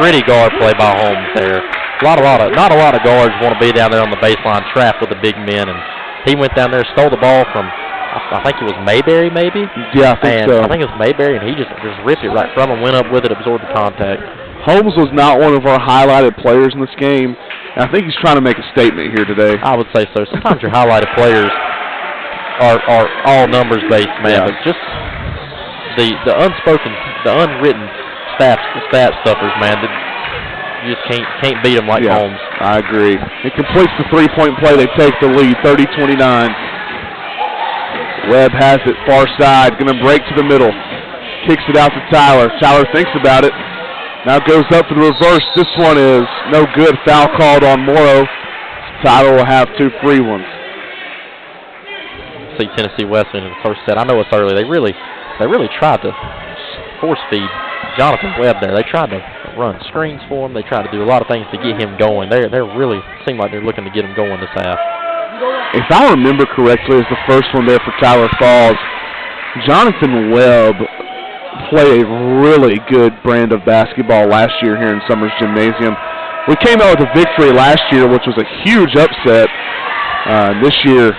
Gritty guard play by Holmes there. Not a lot of guards want to be down there on the baseline trapped with the big men, and he went down there, stole the ball from, I think it was Mayberry, maybe? Yeah, I think so. I think it was Mayberry, and he just ripped it right from him, went up with it, absorbed the contact. Holmes was not one of our highlighted players in this game, and I think he's trying to make a statement here today. I would say so. Sometimes your highlighted players are all numbers-based, man, but just the unspoken, the unwritten stat stuffers, man, you just can't beat them like Holmes. I agree. He completes the three-point play. They take the lead, 30-29. Webb has it, far side, going to break to the middle. Kicks it out to Tyler. Tyler thinks about it. Now goes up for the reverse. This one is no good. Foul called on Morrow. Tyler will have 2 free ones. See Tennessee Wesleyan in the first set. I know it's early. They really tried to force feed Jonathan Webb there. They tried to run screens for him. They tried to do a lot of things to get him going. They really seem like they're looking to get him going this half. If I remember correctly, it's the first one there for Tyler Falls. Jonathan Webb played a really good brand of basketball last year here in Summers Gymnasium. We came out with a victory last year, which was a huge upset. This year,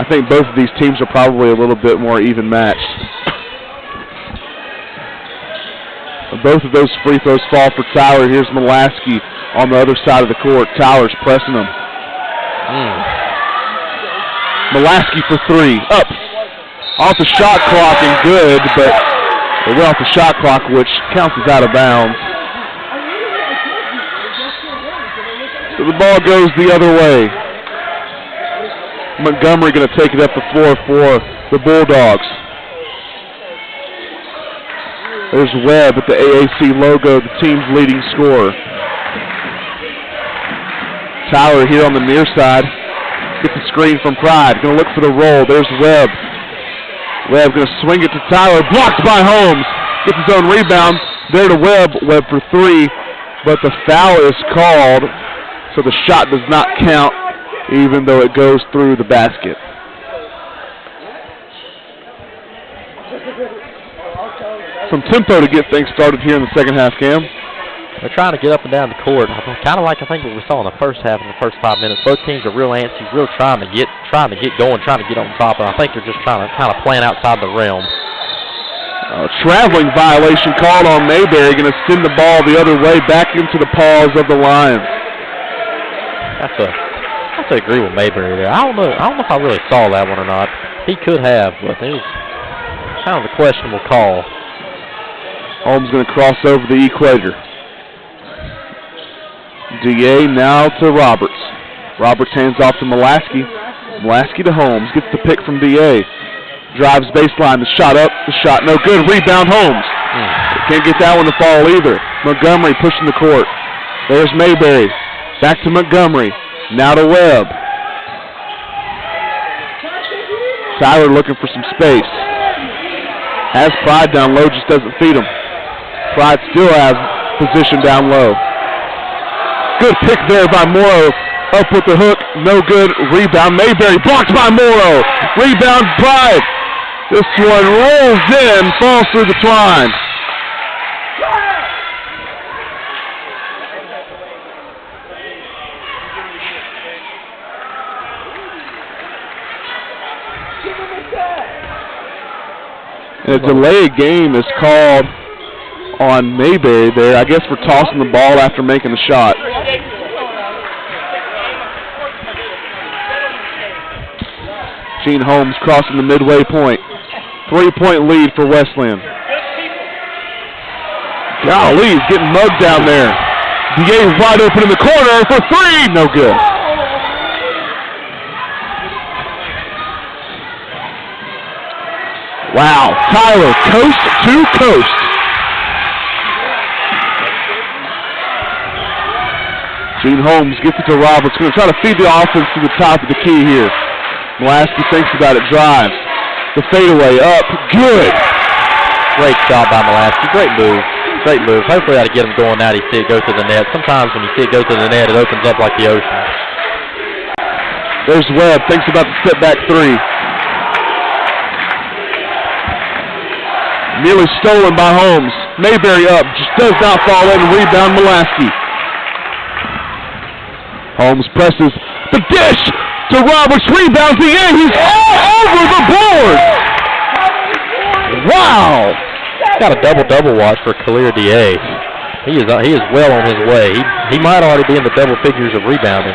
I think both of these teams are probably a little bit more even matched. Both of those free throws fall for Tyler. Here's Molaski on the other side of the court. Tyler's pressing him. Molaski for 3. Up. Off the shot clock and good, but it went off the shot clock, which counts as out of bounds. So the ball goes the other way. Montgomery going to take it up the floor for the Bulldogs. There's Webb at the AAC logo, the team's leading scorer. Tyler here on the near side. Gets the screen from Pride. Going to look for the roll. There's Webb. Webb going to swing it to Tyler. Blocked by Holmes. Gets his own rebound. There to Webb. Webb for three, but the foul is called, so the shot does not count, even though it goes through the basket. Some tempo to get things started here in the second half, Cam. They're trying to get up and down the court, kind of like I think what we saw in the first half, in the first 5 minutes. Both teams are real antsy, real trying to get going, trying to get on top. And I think they're just trying to kind of plan outside the realm. Traveling violation called on Mayberry, going to send the ball the other way back into the paws of the Lions. I have to agree with Mayberry there. I don't know if I really saw that one or not. He could have, but it was kind of a questionable call. Holmes going to cross over the equator. DA now to Roberts. Roberts hands off to Mulaski. Mulaski to Holmes. Gets the pick from DA. Drives baseline. The shot up. The shot no good. Rebound Holmes. Can't get that one to fall either. Montgomery pushing the court. There's Mayberry. Back to Montgomery. Now to Webb. Tyler looking for some space. Has Pride down low. Just doesn't feed him. Pride still has position down low. Good pick there by Morrow. Up with the hook. No good. Rebound. Mayberry blocked by Morrow. Rebound Pride. This one rolls in. Falls through the twine. And a delayed game is called on Mayberry there, I guess, for tossing the ball after making the shot. Gene Holmes crossing the midway point. 3-point lead for Wesleyan. Golly, he's getting mugged down there. DA wide open in the corner for three. No good. Wow, Tyler, coast to coast. Gene Holmes gets it to Roberts. Going to try to feed the offense to the top of the key here. Mulaski thinks about it, drives. The fadeaway up, good. Great job by Mulaski, great move. Great move. Hopefully that'll get him going now. You see it go to the net. Sometimes when you see it go to the net, it opens up like the ocean. There's Webb, thinks about the step back three. Nearly stolen by Holmes. Mayberry up, just does not fall in. Rebound Mulaski. Holmes presses the dish to Roberts. Rebounds the end. He's all over the board. Wow. Got a double-double watch for Khalil DA. He is well on his way. He might already be in the double figures of rebounding.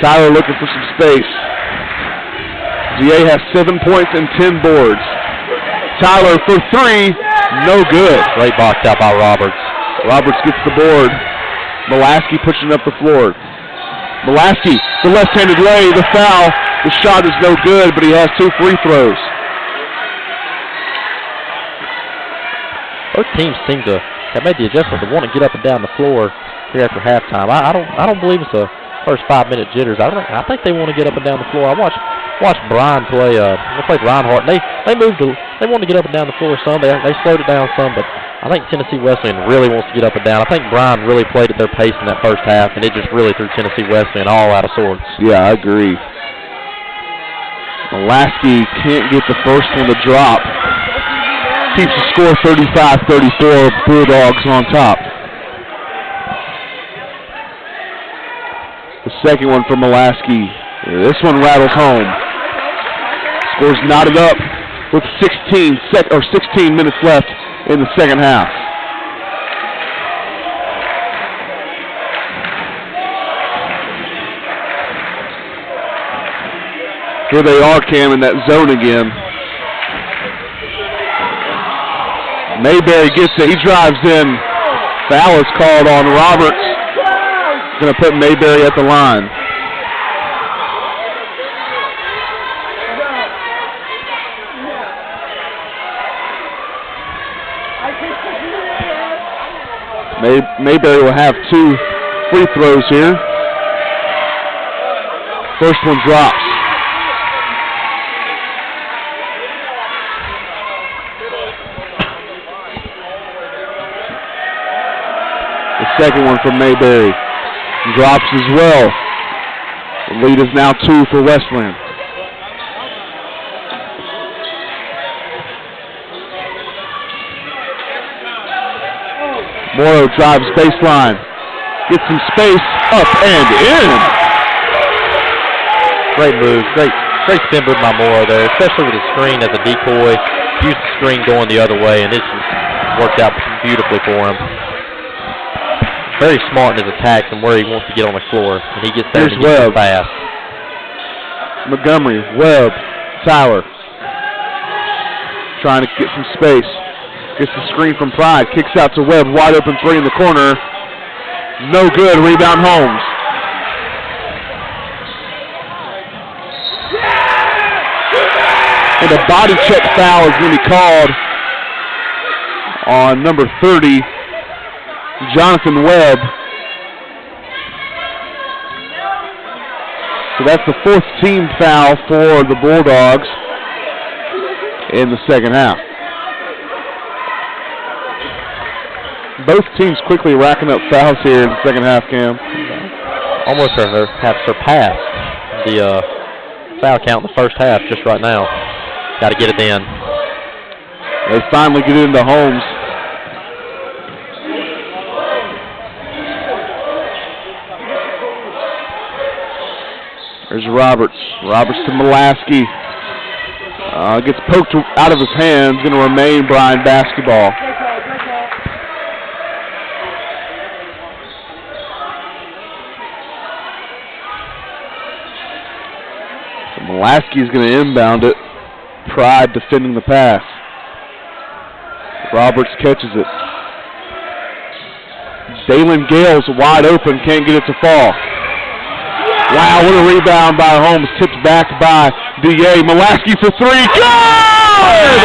Tyler looking for some space. DA has 7 points and 10 boards. Tyler for three, no good. Great box out by Roberts. Roberts gets the board. Mulaski pushing up the floor. Mulaski, the left-handed lay, the foul. The shot is no good, but he has 2 free throws. Both teams seem to have made the adjustment to want to get up and down the floor here after halftime. I don't believe it's the first 5-minute jitters. I think they want to get up and down the floor. I watched Bryan play. They played Reinhardt. They wanted to get up and down the floor some. They slowed it down some, but I think Tennessee Wesleyan really wants to get up and down. I think Bryan really played at their pace in that first half, and it just really threw Tennessee Wesleyan all out of sorts. Yeah, I agree. Mulaski can't get the first one to drop. Keeps the score 35-34. Bulldogs on top. The second one for Mulaski. This one rattles home. Score's knotted up with 16 minutes left in the second half. Here they are, Cam, in that zone again. Mayberry gets it. He drives in. Foul is called on Roberts. Going to put Mayberry at the line. Mayberry will have 2 free throws here. First one drops. Second one from Mayberry. Drops as well. The lead is now 2 for Wesleyan. Morrow drives baseline. Gets some space, up and in. Great move, great spin move by Morrow there, especially with the screen as a decoy. Used the screen going the other way, and this worked out beautifully for him. Very smart in his attacks and where he wants to get on the floor, and he gets there and he gets fast. Montgomery, Webb, Tyler. Trying to get some space. Gets the screen from Pride, kicks out to Webb, wide open three in the corner. No good, rebound Holmes. And a body check foul is going to be called on number 30, Jonathan Webb. So that's the 4th team foul for the Bulldogs in the second half. Both teams quickly racking up fouls here in the second half, Cam. Almost have surpassed the foul count in the first half just right now. Got to get it in. They finally get it into Holmes. There's Roberts. Roberts to Mulaski. Gets poked out of his hands. Going to remain Bryan basketball. So Mulaski's going to inbound it. Pride defending the pass. Roberts catches it. Dalen Gales wide open, can't get it to fall. Wow, what a rebound by Holmes. Tipped back by DA. Mulaski for three. Good!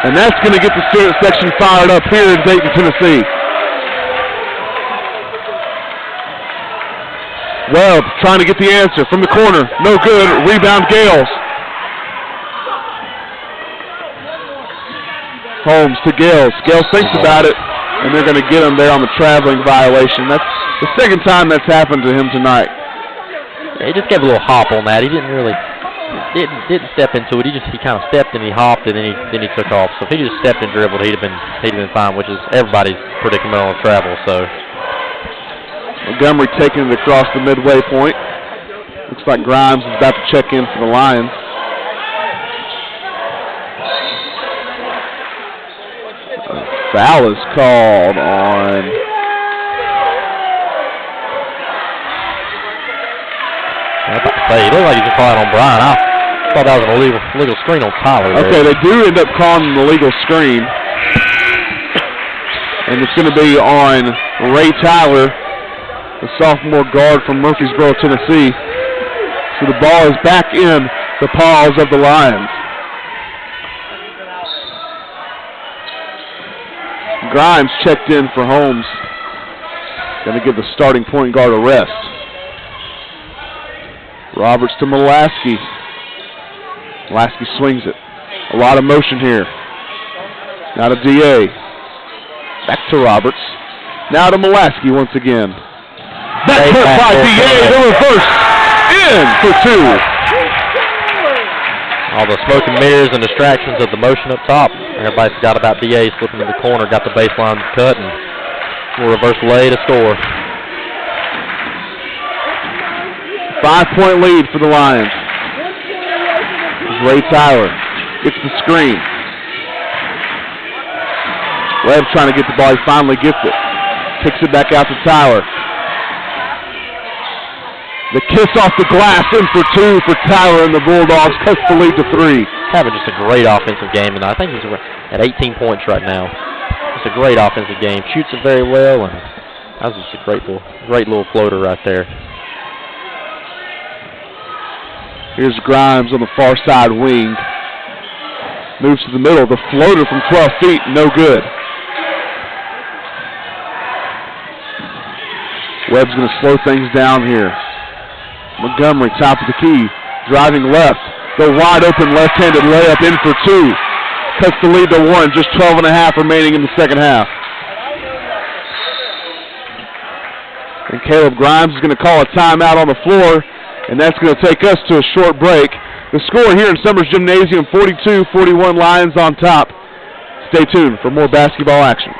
And that's going to get the student section fired up here in Dayton, Tennessee. Webb trying to get the answer from the corner. No good. Rebound Gales. Holmes to Gales. Gales thinks about it, and they're going to get him there on the traveling violation. That's the second time that's happened to him tonight. Yeah, he just gave a little hop on that. He didn't really didn't step into it. He kind of stepped and he hopped and then he took off. So if he just stepped and dribbled, he'd have been fine, which is everybody's predicament on travel. So Montgomery taking it across the midway point. Looks like Grimes is about to check in for the Lions. Foul is called on I was about to say, he looked like he just called on Bryan. I thought that was an illegal screen on Tyler. Okay, they do end up calling an illegal screen. And it's going to be on Ray Tyler, the sophomore guard from Murfreesboro, Tennessee. So the ball is back in the paws of the Lions. Grimes checked in for Holmes. Going to give the starting point guard a rest. Roberts to Mulaski. Mulaski swings it. A lot of motion here. Now to DA. Back to Roberts. Now to Mulaski once again. Back put by DA. The reverse. In for two. All the smoke and mirrors and distractions of the motion up top. Everybody forgot about DA slipping in the corner, got the baseline cut, and we'll reverse lay to score. 5-point lead for the Lions. Ray Tyler gets the screen. Webb trying to get the ball. He finally gets it. Kicks it back out to Tyler. The kiss off the glass in for two for Tyler, and the Bulldogs cuts the lead to three. Having just a great offensive game, and I think he's at 18 points right now. It's a great offensive game. Shoots it very well, and that was just a great little floater right there. Here's Grimes on the far side wing. Moves to the middle. The floater from 12 feet, no good. Webb's going to slow things down here. Montgomery, top of the key, driving left. The wide open left-handed layup in for two. cuts the lead to 1. Just 12.5 remaining in the second half. And Caleb Grimes is going to call a timeout on the floor, and that's going to take us to a short break. The score here in Summers Gymnasium, 42-41 Lions on top. Stay tuned for more basketball action.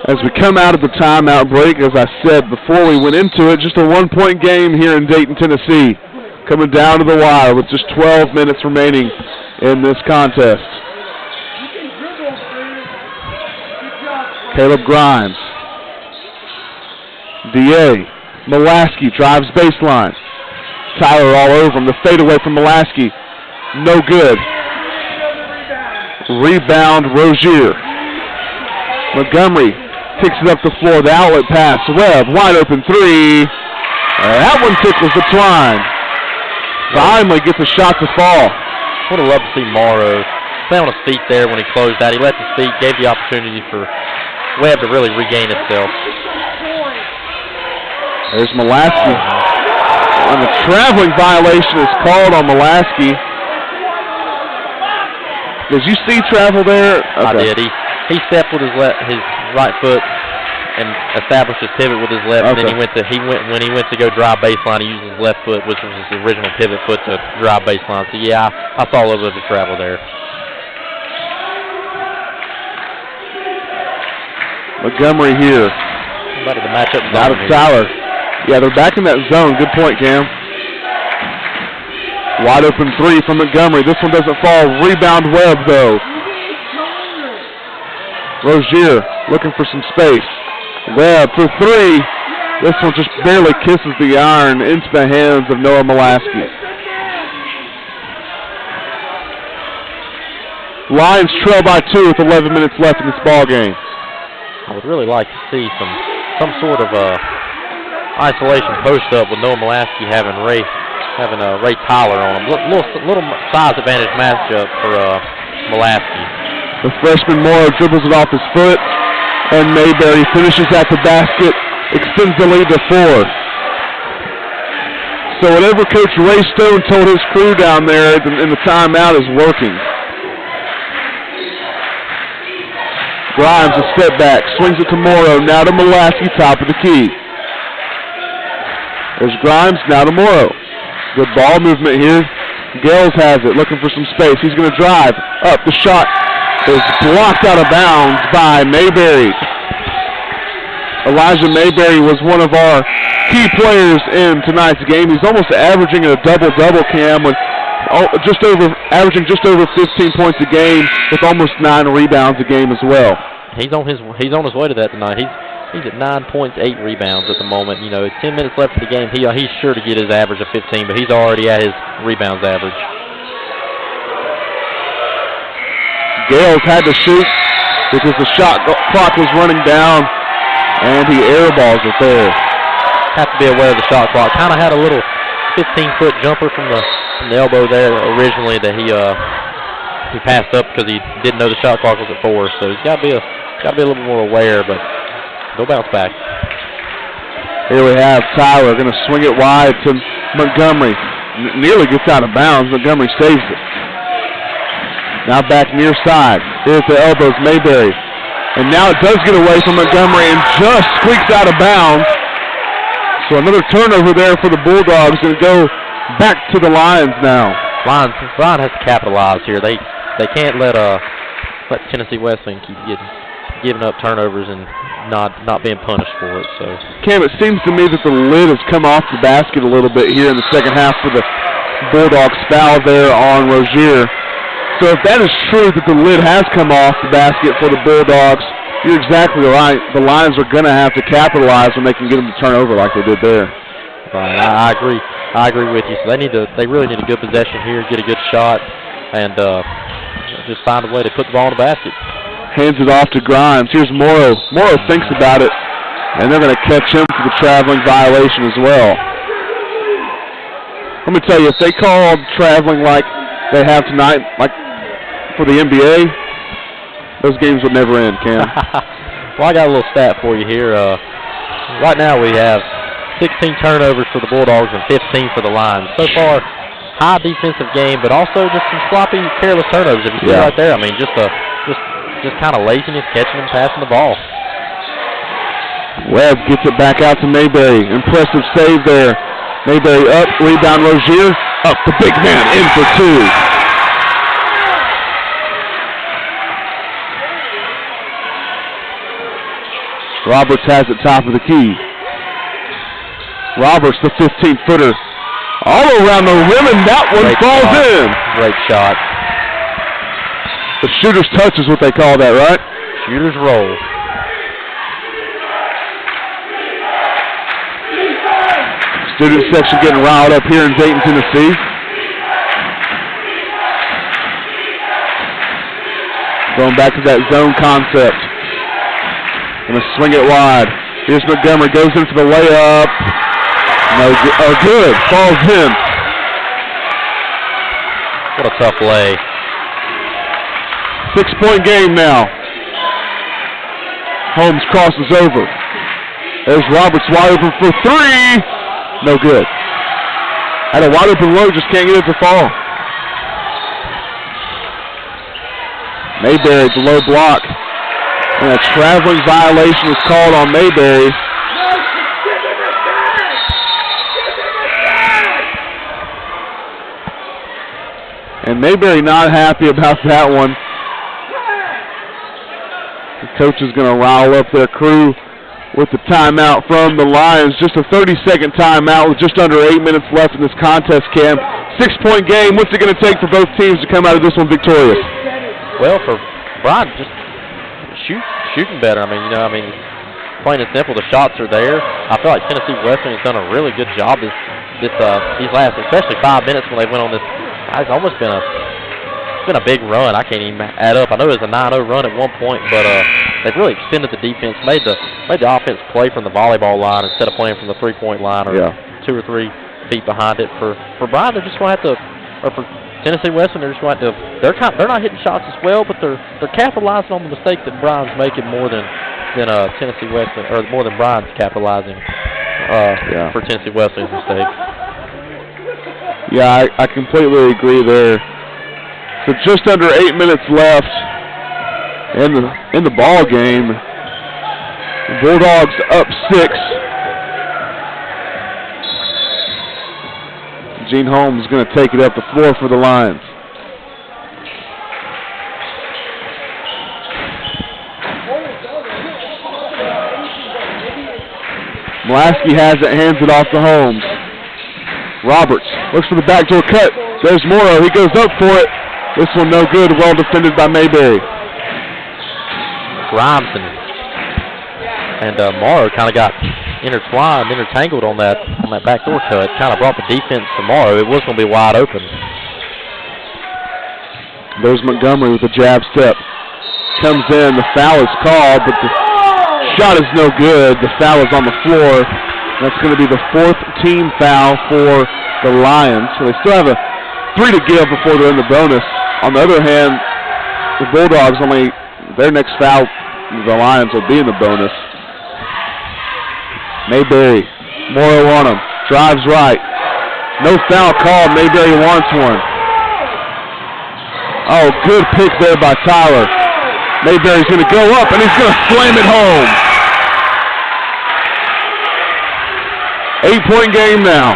As we come out of the timeout break, as I said before we went into it, just a one-point game here in Dayton, Tennessee. Coming down to the wire with just 12 minutes remaining in this contest. Caleb Grimes. D.A. Mulaski drives baseline. Tyler all over him. The fadeaway from Mulaski. No good. Rebound, Rozier. Montgomery kicks it up the floor. The outlet pass. Webb, wide open three. That one tickles the twine. Finally gets a shot to fall. Would have loved to see Morrow stay on his feet there when he closed out. He left his feet, gave the opportunity for Webb to really regain itself. There's Mulaski. And a traveling violation is called on Mulaski. Did you see travel there? Okay. I did. He stepped with his right foot and established his pivot with his left. Okay. And then when he went to go drive baseline, he used his left foot, which was his original pivot foot, to drive baseline. So yeah, I saw a little bit of the travel there. Montgomery here. Better the matchup. Out of Tyler. Yeah, they're back in that zone. Good point, Cam. Wide open three from Montgomery. This one doesn't fall. Rebound Webb, though. Rozier looking for some space. Webb for three. This one just barely kisses the iron into the hands of Noah Mulaski. Lions trail by 2 with 11 minutes left in this ball game. I would really like to see some sort of isolation post up with Noah Mulaski having Ray Tyler on him. Little size advantage matchup for Mulaski. The freshman Morrow dribbles it off his foot, and Mayberry finishes at the basket, extends the lead to 4. So whatever Coach Ray Stone told his crew down there in the timeout is working. Grimes a step back, swings it to Morrow, now to Mulaski, top of the key. There's Grimes, now to Morrow. Good ball movement here. Gales has it, looking for some space. He's going to drive up. The shot is blocked out of bounds by Mayberry. Elijah Mayberry was one of our key players in tonight's game. He's almost averaging a double-double, Cam, with averaging just over 15 points a game with almost 9 rebounds a game as well. He's on his way to that tonight. He's at 9 points, 8 rebounds at the moment. You know, 10 minutes left in the game. He's sure to get his average of 15, but he's already at his rebounds average. Gales had to shoot because the shot clock was running down, and he airballs it there. Have to be aware of the shot clock. Kind of had a little 15-foot jumper from the elbow there originally that he passed up because he didn't know the shot clock was at 4. So he's got to be a little bit more aware, but he'll bounce back. Here we have Tyler going to swing it wide to Montgomery. Nearly gets out of bounds. Montgomery saves it. Now back near side. Here's the elbows, Mayberry. And now it does get away from Montgomery and just squeaks out of bounds. So another turnover there for the Bulldogs, and go back to the Lions now. Bryan has to capitalize here. They can't let Tennessee Wesleyan keep giving up turnovers and not being punished for it. So Cam, it seems to me that the lid has come off the basket a little bit here in the second half for the Bulldogs. Foul there on Rozier. So if that is true that the lid has come off the basket for the Bulldogs, you're exactly right. The Lions are going to have to capitalize when they can get them to turn over like they did there. Right, I agree. I agree with you. So they really need a good possession here, get a good shot, and just find a way to put the ball in the basket. Hands it off to Grimes. Here's Morrow. Morrow thinks about it, and they're going to catch him for the traveling violation as well. Let me tell you, if they called traveling like they have tonight, like for the NBA, those games would never end, Cam. Well, I got a little stat for you here. Right now we have 16 turnovers for the Bulldogs and 15 for the Lions. So far, high defensive game, but also just some sloppy, careless turnovers. If you see right there, I mean, just kind of laziness, catching and passing the ball. Webb gets it back out to Mayberry. Impressive save there. Mayberry up, rebound Rozier, up the big man, in for two. Roberts has it top of the key. Roberts, the 15-footer, all around the rim, and that one falls in. Great shot. The shooter's touch is what they call that, right? Shooter's roll. Student section getting riled up here in Dayton, Tennessee. Going back to that zone concept. Gonna swing it wide. Here's Montgomery, goes in for the layup. No good. Falls in. What a tough lay. 6-point game now. Holmes crosses over. There's Roberts wide open for three. No good. Had a wide open low, just can't get it to fall. Mayberry, the low block. And a traveling violation is called on Mayberry. And Mayberry not happy about that one. The coach is going to rile up their crew with the timeout from the Lions. Just a 30-second timeout with just under 8 minutes left in this contest, Cam. 6-point game. What's it going to take for both teams to come out of this one victorious? Well, for Bryan, just shooting better. Plain and simple, the shots are there. I feel like Tennessee Wesleyan has done a really good job these last, especially 5 minutes when they went on this. It's almost been a big run. I can't even add up. I know it was a 9-0 run at one point, but they've really extended the defense, made the offense play from the volleyball line instead of playing from the 3-point line or 2 or 3 feet behind it. For Bryan, they're just going to have to, or for Tennessee Wesleyan, they're just going to have to. They're not hitting shots as well, but they're capitalizing on the mistakes that Bryan's making more than Tennessee Wesleyan, or more than Bryan's capitalizing for Tennessee Wesleyan's mistakes. Yeah, I completely agree there. So just under 8 minutes left in the ball game. The Bulldogs up 6. Gene Holmes is going to take it up the floor for the Lions. Mulaski has it, hands it off to Holmes. Roberts looks for the backdoor cut. There's Morrow. He goes up for it. This one no good. Well defended by Mayberry. Grimes and Morrow kind of got intertangled on that backdoor cut. Kind of brought the defense to Morrow. It was going to be wide open. There's Montgomery with a jab step. Comes in. The foul is called, but the shot is no good. The foul is on the floor. That's going to be the 4th team foul for the Lions. So they still have 3 to give before they're in the bonus. On the other hand, the Bulldogs their next foul, the Lions will be in the bonus. Mayberry, Morrow on him, drives right. No foul called. Mayberry wants one. Oh, good pick there by Tyler. Mayberry's going to go up, and he's going to slam it home. 8-point game now.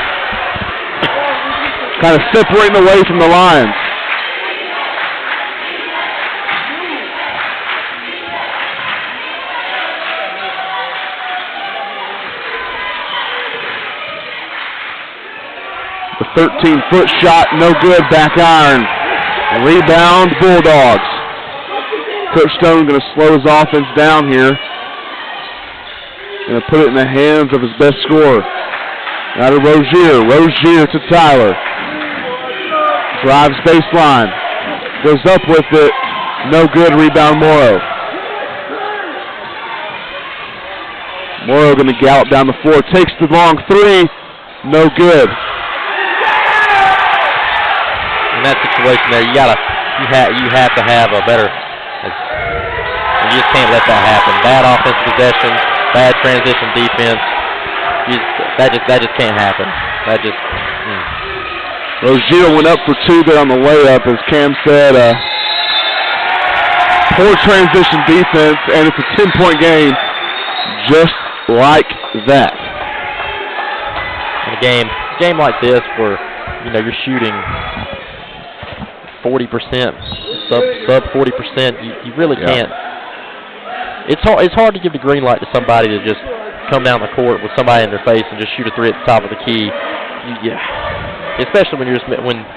Kind of separating away from the Lions. The 13-foot shot, no good, back iron. Rebound, Bulldogs. Coach Stone going to slow his offense down here. Going to put it in the hands of his best scorer. Out of Rozier. Rozier to Tyler. Drives baseline. Goes up with it. No good, rebound Morrow. Morrow going to gallop down the floor. Takes the long three. No good. In that situation there, you have to have a better. You just can't let that happen. Bad offensive possession, bad transition defense. That just can't happen. That just. Rozier went up for two there on the layup, as Cam said. Poor transition defense, and it's a 10-point game, just like that. In a game like this, where you're shooting 40%, sub 40%, you really can't. It's hard to give the green light to somebody to just come down the court with somebody in their face and just shoot a three at the top of the key. Especially when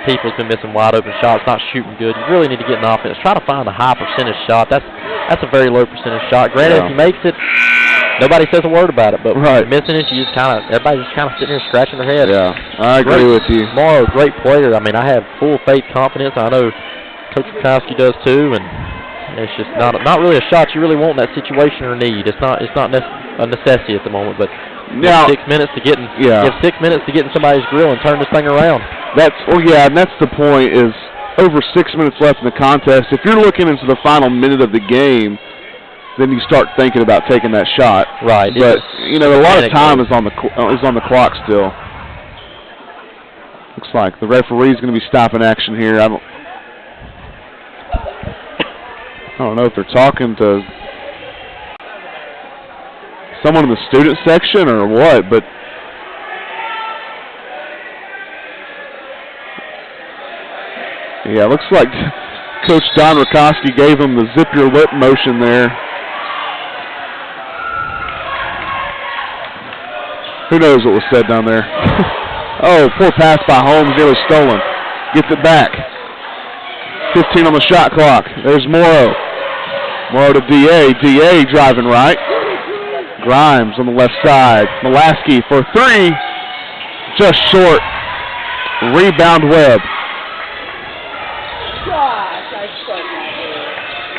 people's been missing wide open shots, not shooting good. You really need to get an offense. Try to find a high percentage shot. That's a very low percentage shot. Granted, if he makes it, nobody says a word about it. But missing it, everybody's just kind of sitting there scratching their head. Yeah, I agree with you. Morrow, great player. I mean, I have full faith, confidence. I know Coach Kowski does too, and it's just not really a shot you really want in that situation or need. It's not a necessity at the moment, but. Now, 6 minutes to get you have 6 minutes to get in somebody's grill and turn this thing around. And that's the point, is over 6 minutes left in the contest. If you're looking into the final minute of the game, then you start thinking about taking that shot. Right. But a lot of time is on the clock still. Looks like the referee's going to be stopping action here. I don't know if they're talking to someone in the student section or what, but yeah, looks like Coach Don Rakowski gave him the zip your lip motion there. Who knows what was said down there? Oh, poor pass by Holmes, nearly stolen. Gets it back. 15 on the shot clock. There's Morrow. Morrow to D.A. D.A. driving right. Grimes on the left side. Mulaski for three. Just short. Rebound Webb.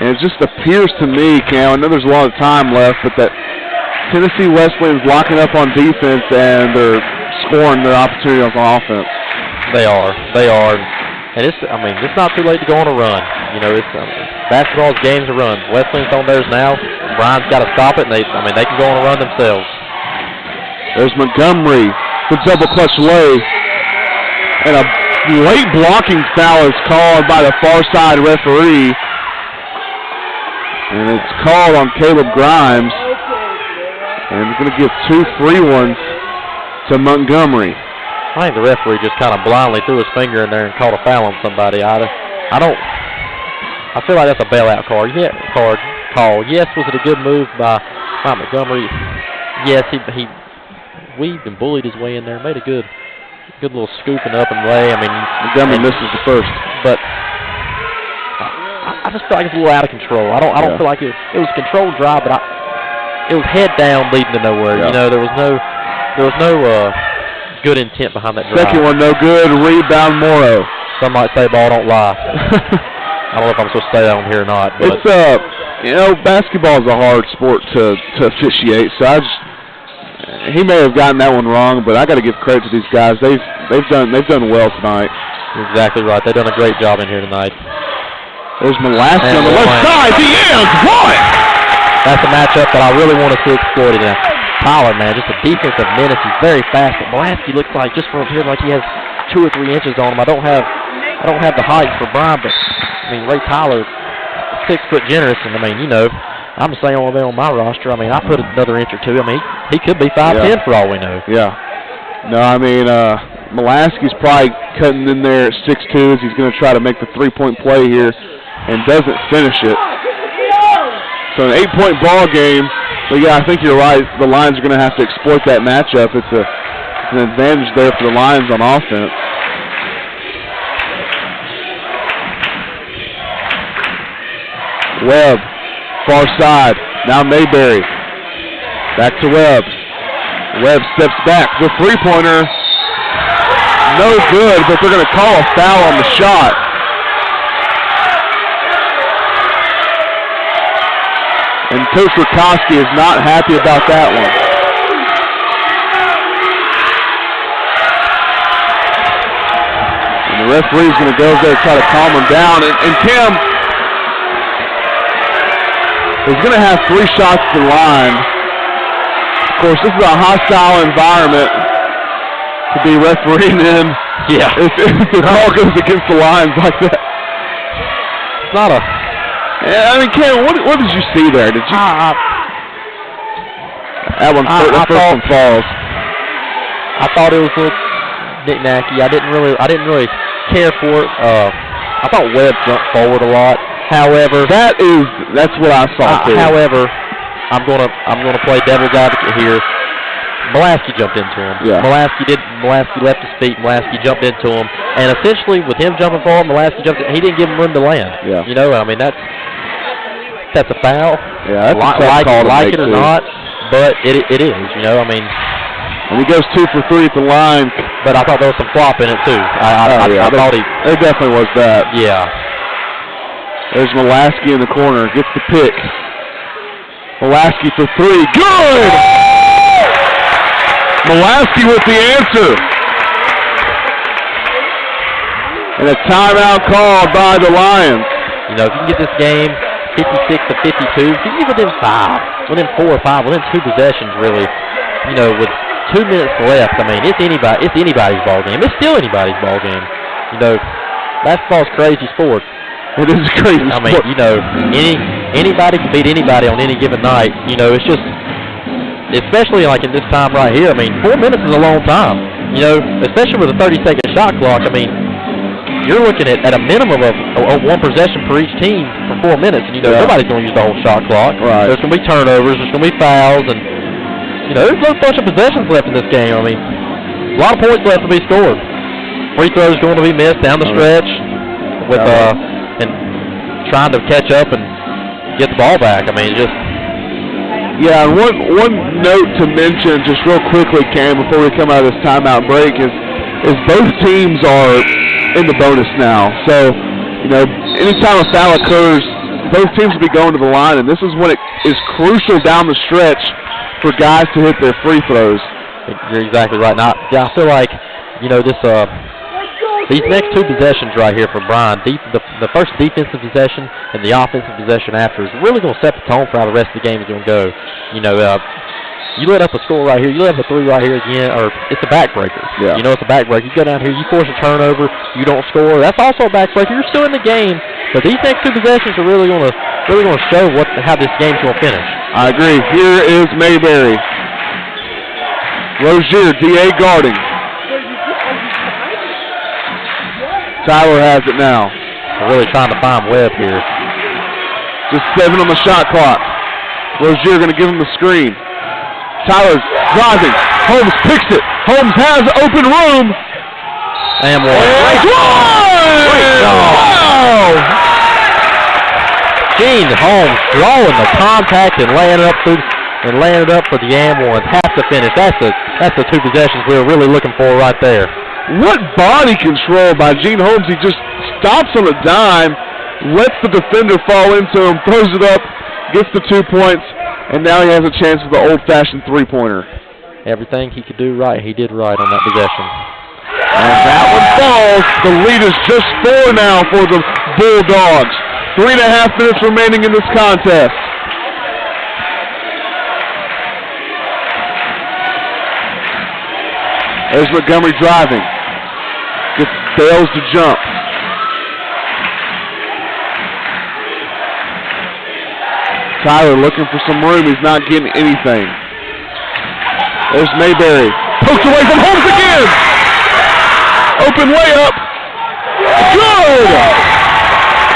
And it just appears to me, Cam, I know there's a lot of time left, but that Tennessee Wesleyan's locking up on defense and they're scoring their opportunity on offense. They are. And it's not too late to go on a run. Basketball's game's a run. Wesleyan's on theirs now. Bryan's got to stop it, and they can go on a run themselves. There's Montgomery. The double clutch lay. And a late blocking foul is called by the far side referee. And it's called on Caleb Grimes. And he's going to give 2 free ones to Montgomery. I think the referee just kind of blindly threw his finger in there and called a foul on somebody. I feel like that's a bailout call. Yes, was it a good move by Montgomery? Yes, he weaved and bullied his way in there. Made a good little scooping up and lay. Montgomery misses the first. But I just feel like it's a little out of control. I don't feel like it was a controlled drive, but it was head down, leading to nowhere. Yeah. There was no good intent behind that drive. Second one, no good. Rebound Morrow. Some might say ball don't lie. I don't know if I'm supposed to say that on here or not. But it's basketball is a hard sport to officiate. So he may have gotten that one wrong, but I got to give credit to these guys. They've done well tonight. Exactly right. They've done a great job in here tonight. There's Mulaski on the left side. The end. What? That's a matchup that I really want to see exploited. Now, Tyler, man, just a defensive menace. He's very fast, but Mulaski looks like just from up here like he has 2 or 3 inches on him. I don't have the height for Bryan, but Ray Tyler 6-foot generous, and, I mean, you know, I'm the same over there on my roster. I mean, I put another inch or two. I mean, he could be 5'10" for all we know. Yeah. No, I mean, Mulaski's probably cutting in there at 6'2" as he's going to try to make the three-point play here and doesn't finish it. So an 8-point ball game. But, yeah, I think you're right. The Lions are going to have to exploit that matchup. It's an advantage there for the Lions on offense. Webb, far side. Now Mayberry. Back to Webb. Webb steps back. The three-pointer, no good, but they're going to call a foul on the shot. And Coach Rakoski is not happy about that one. And the referee's going to go over there and try to calm him down. And Kim is going to have 3 shots to the line. Of course, this is a hostile environment to be refereeing in. Yeah. If the call goes against the Lions like that. It's not a... Yeah, I mean, Kim, what did you see there? Did you? That one, the first one falls. I thought it was a little knick-knacky. I didn't really care for it. I thought Webb jumped forward a lot. However, that's what I saw too. However, I'm gonna play devil's advocate here. Mulaski jumped into him. Yeah. Mulaski left his feet. Mulaski jumped into him, and essentially with him jumping forward, Mulaski jumped. He didn't give him room to land. Yeah. You know, I mean that's a foul. Yeah, that's a tough call to make it or too. not, but it is. You know, I mean. And he goes 2 for 3 at the line. But I thought there was some flop in it too. I thought there definitely was that. Yeah. There's Mulaski in the corner. Gets the pick. Mulaski for 3. Good! Mulaski with the answer. And a timeout called by the Lions. You know, if you can get this game 56-52, if you can get within 5, within 4 or 5, within 2 possessions, really, you know, with 2 minutes left, I mean, it's anybody's ball game. It's still anybody's ball game. You know, basketball's a crazy sport. It is a crazy sport. I mean, you know, anybody can beat anybody on any given night. You know, it's just, especially like in this time right here. I mean, 4 minutes is a long time. You know, especially with a 30-second shot clock. I mean, you're looking at a minimum of 1 possession per each team for 4 minutes, and you know nobody's going to use the whole shot clock. Right. There's going to be turnovers. There's going to be fouls, and you know there's a bunch of possessions left in this game. I mean, a lot of points left to be scored. Free throws going to be missed down the stretch with and trying to catch up and get the ball back. I mean, just. Yeah, and one note to mention just real quickly, Cam, before we come out of this timeout break is both teams are in the bonus now. So, you know, anytime a foul occurs, both teams will be going to the line, and this is when it is crucial down the stretch for guys to hit their free throws. You're exactly right. Now, I feel like, you know, these next 2 possessions right here for Bryan, the first defensive possession and the offensive possession after is really going to set the tone for how the rest of the game is going to go. You know, you let up a score right here, you let up a 3 right here again, or it's a backbreaker. Yeah. You know, it's a backbreaker. You go down here, you force a turnover, you don't score. That's also a backbreaker. You're still in the game, but these next 2 possessions are really going to show how this game's going to finish. I agree. Here is Mayberry. Rozier, DA guarding. Tyler has it now. We're really trying to find Webb here. Just 7 on the shot clock. Rozier going to give him the screen. Tyler's driving. Holmes picks it. Holmes has open room. And one. Wow! Gene Holmes drawing the contact and laying it up for the and one. Has to finish. That's the 2 possessions we were really looking for right there. What body control by Gene Holmes. He just stops on a dime, lets the defender fall into him, throws it up, gets the 2 points, and now he has a chance for the old-fashioned 3-pointer. Everything he could do right, he did right on that possession. And that one falls. The lead is just 4 now for the Bulldogs. 3.5 minutes remaining in this contest. There's Montgomery driving. Gets Bales to jump. Tyler looking for some room. He's not getting anything. There's Mayberry. Poked away from Holmes again. Open layup. Good.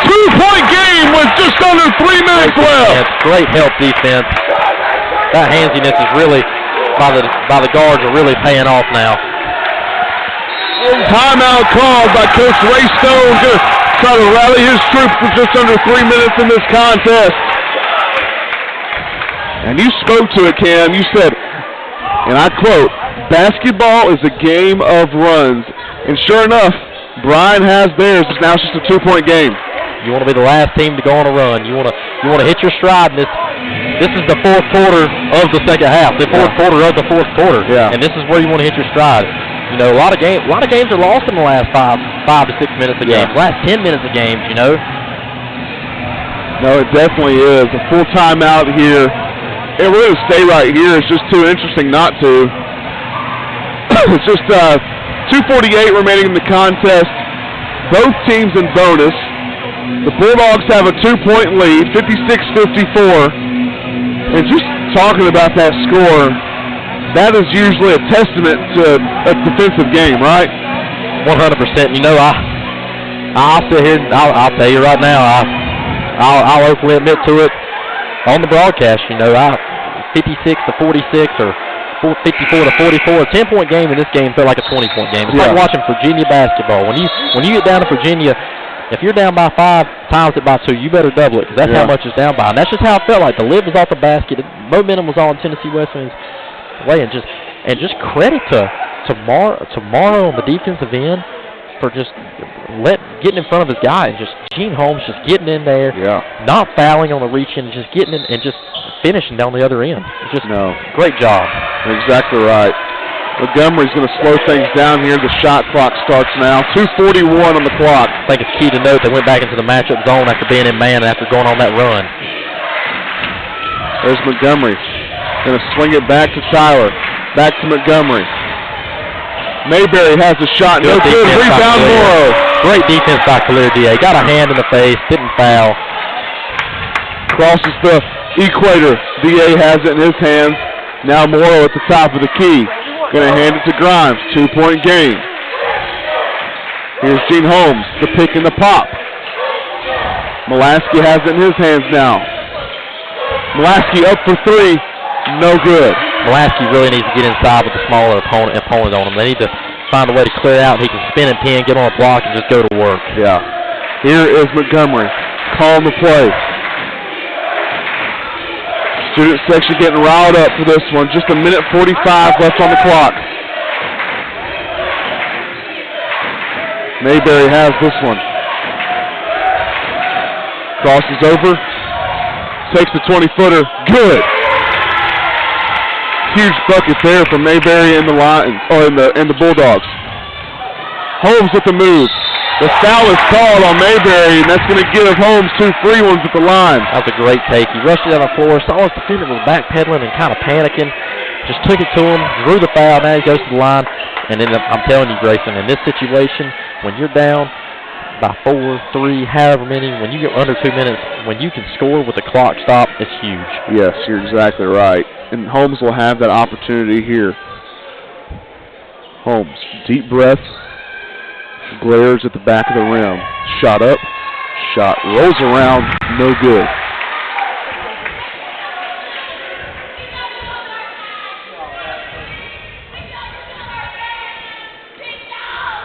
2-point game with just under 3 minutes left. Great help defense. That handsiness is really, by the guards, are really paying off now. Timeout called by Coach Ray Stone. Going to try to rally his troops with just under 3 minutes in this contest. And you spoke to it, Cam. You said, and I quote, basketball is a game of runs. And sure enough, Bryan has theirs. Now it's just a 2-point game. You want to be the last team to go on a run. You want to hit your stride. This is the fourth quarter of the second half. The fourth quarter of the fourth quarter. Yeah. And this is where you want to hit your stride. You know, a lot of games are lost in the last 5 to 6 minutes of games. Last 10 minutes of games. You know. No, it definitely is a full timeout here. It really to stay right here. It's just too interesting not to. It's just 2:48 remaining in the contest. Both teams in bonus. The Bulldogs have a 2-point lead, 56-54. And just talking about that score, that is usually a testament to a defensive game, right? 100%. You know, I'll sit here and I'll tell you right now, I'll openly admit to it on the broadcast. You know, 56-46 or 54-44. A 10-point game in this game felt like a 20-point game. It's like watching Virginia basketball. When you get down to Virginia, if you're down by 5, times it by 2, you better double it, because that's how much it's down by. And that's just how it felt like. The lid was off the basket. Momentum was on Tennessee Wesleyan's way. And just credit to tomorrow on the defensive end for just getting in front of his guys. Just Gene Holmes just getting in there, not fouling on the reach-in, just getting in and just finishing down the other end. Just great job. Exactly right. Montgomery's going to slow things down here. The shot clock starts now. 2:41 on the clock. I think it's key to note they went back into the matchup zone after being in man and after going on that run. There's Montgomery. Going to swing it back to Tyler. Back to Montgomery. Mayberry has a shot. No good. Rebound Morrow. Great defense by Khalil D.A. Got a hand in the face. Didn't foul. Crosses the equator. D.A. has it in his hands. Now Morrow at the top of the key. Going to hand it to Grimes. 2-point game. Here's Gene Holmes. The pick and the pop. Mulaski has it in his hands now. Mulaski up for 3. No good. Mulaski really needs to get inside with the smaller opponent on him. They need to find a way to clear out. He can spin and pin, get on a block, and just go to work. Yeah. Here is Montgomery. Calling the play. Student section getting riled up for this one. Just a minute 45 left on the clock. Mayberry has this one. Crosses over. Takes the 20-footer. Good. Huge bucket there for Mayberry and the Lions, or in the Bulldogs. Holmes with the move. The foul is called on Mayberry, and that's going to give Holmes 2 free ones at the line. That was a great take. He rushed it down the floor, saw his defender was backpedaling and kind of panicking, just took it to him, drew the foul, now he goes to the line. And then I'm telling you, Grayson, in this situation, when you're down by 4, 3, however many, when you get under 2 minutes, when you can score with the clock stop, it's huge. Yes, you're exactly right. And Holmes will have that opportunity here. Holmes, deep breath. Glares at the back of the rim. Shot up. Shot rolls around. No good.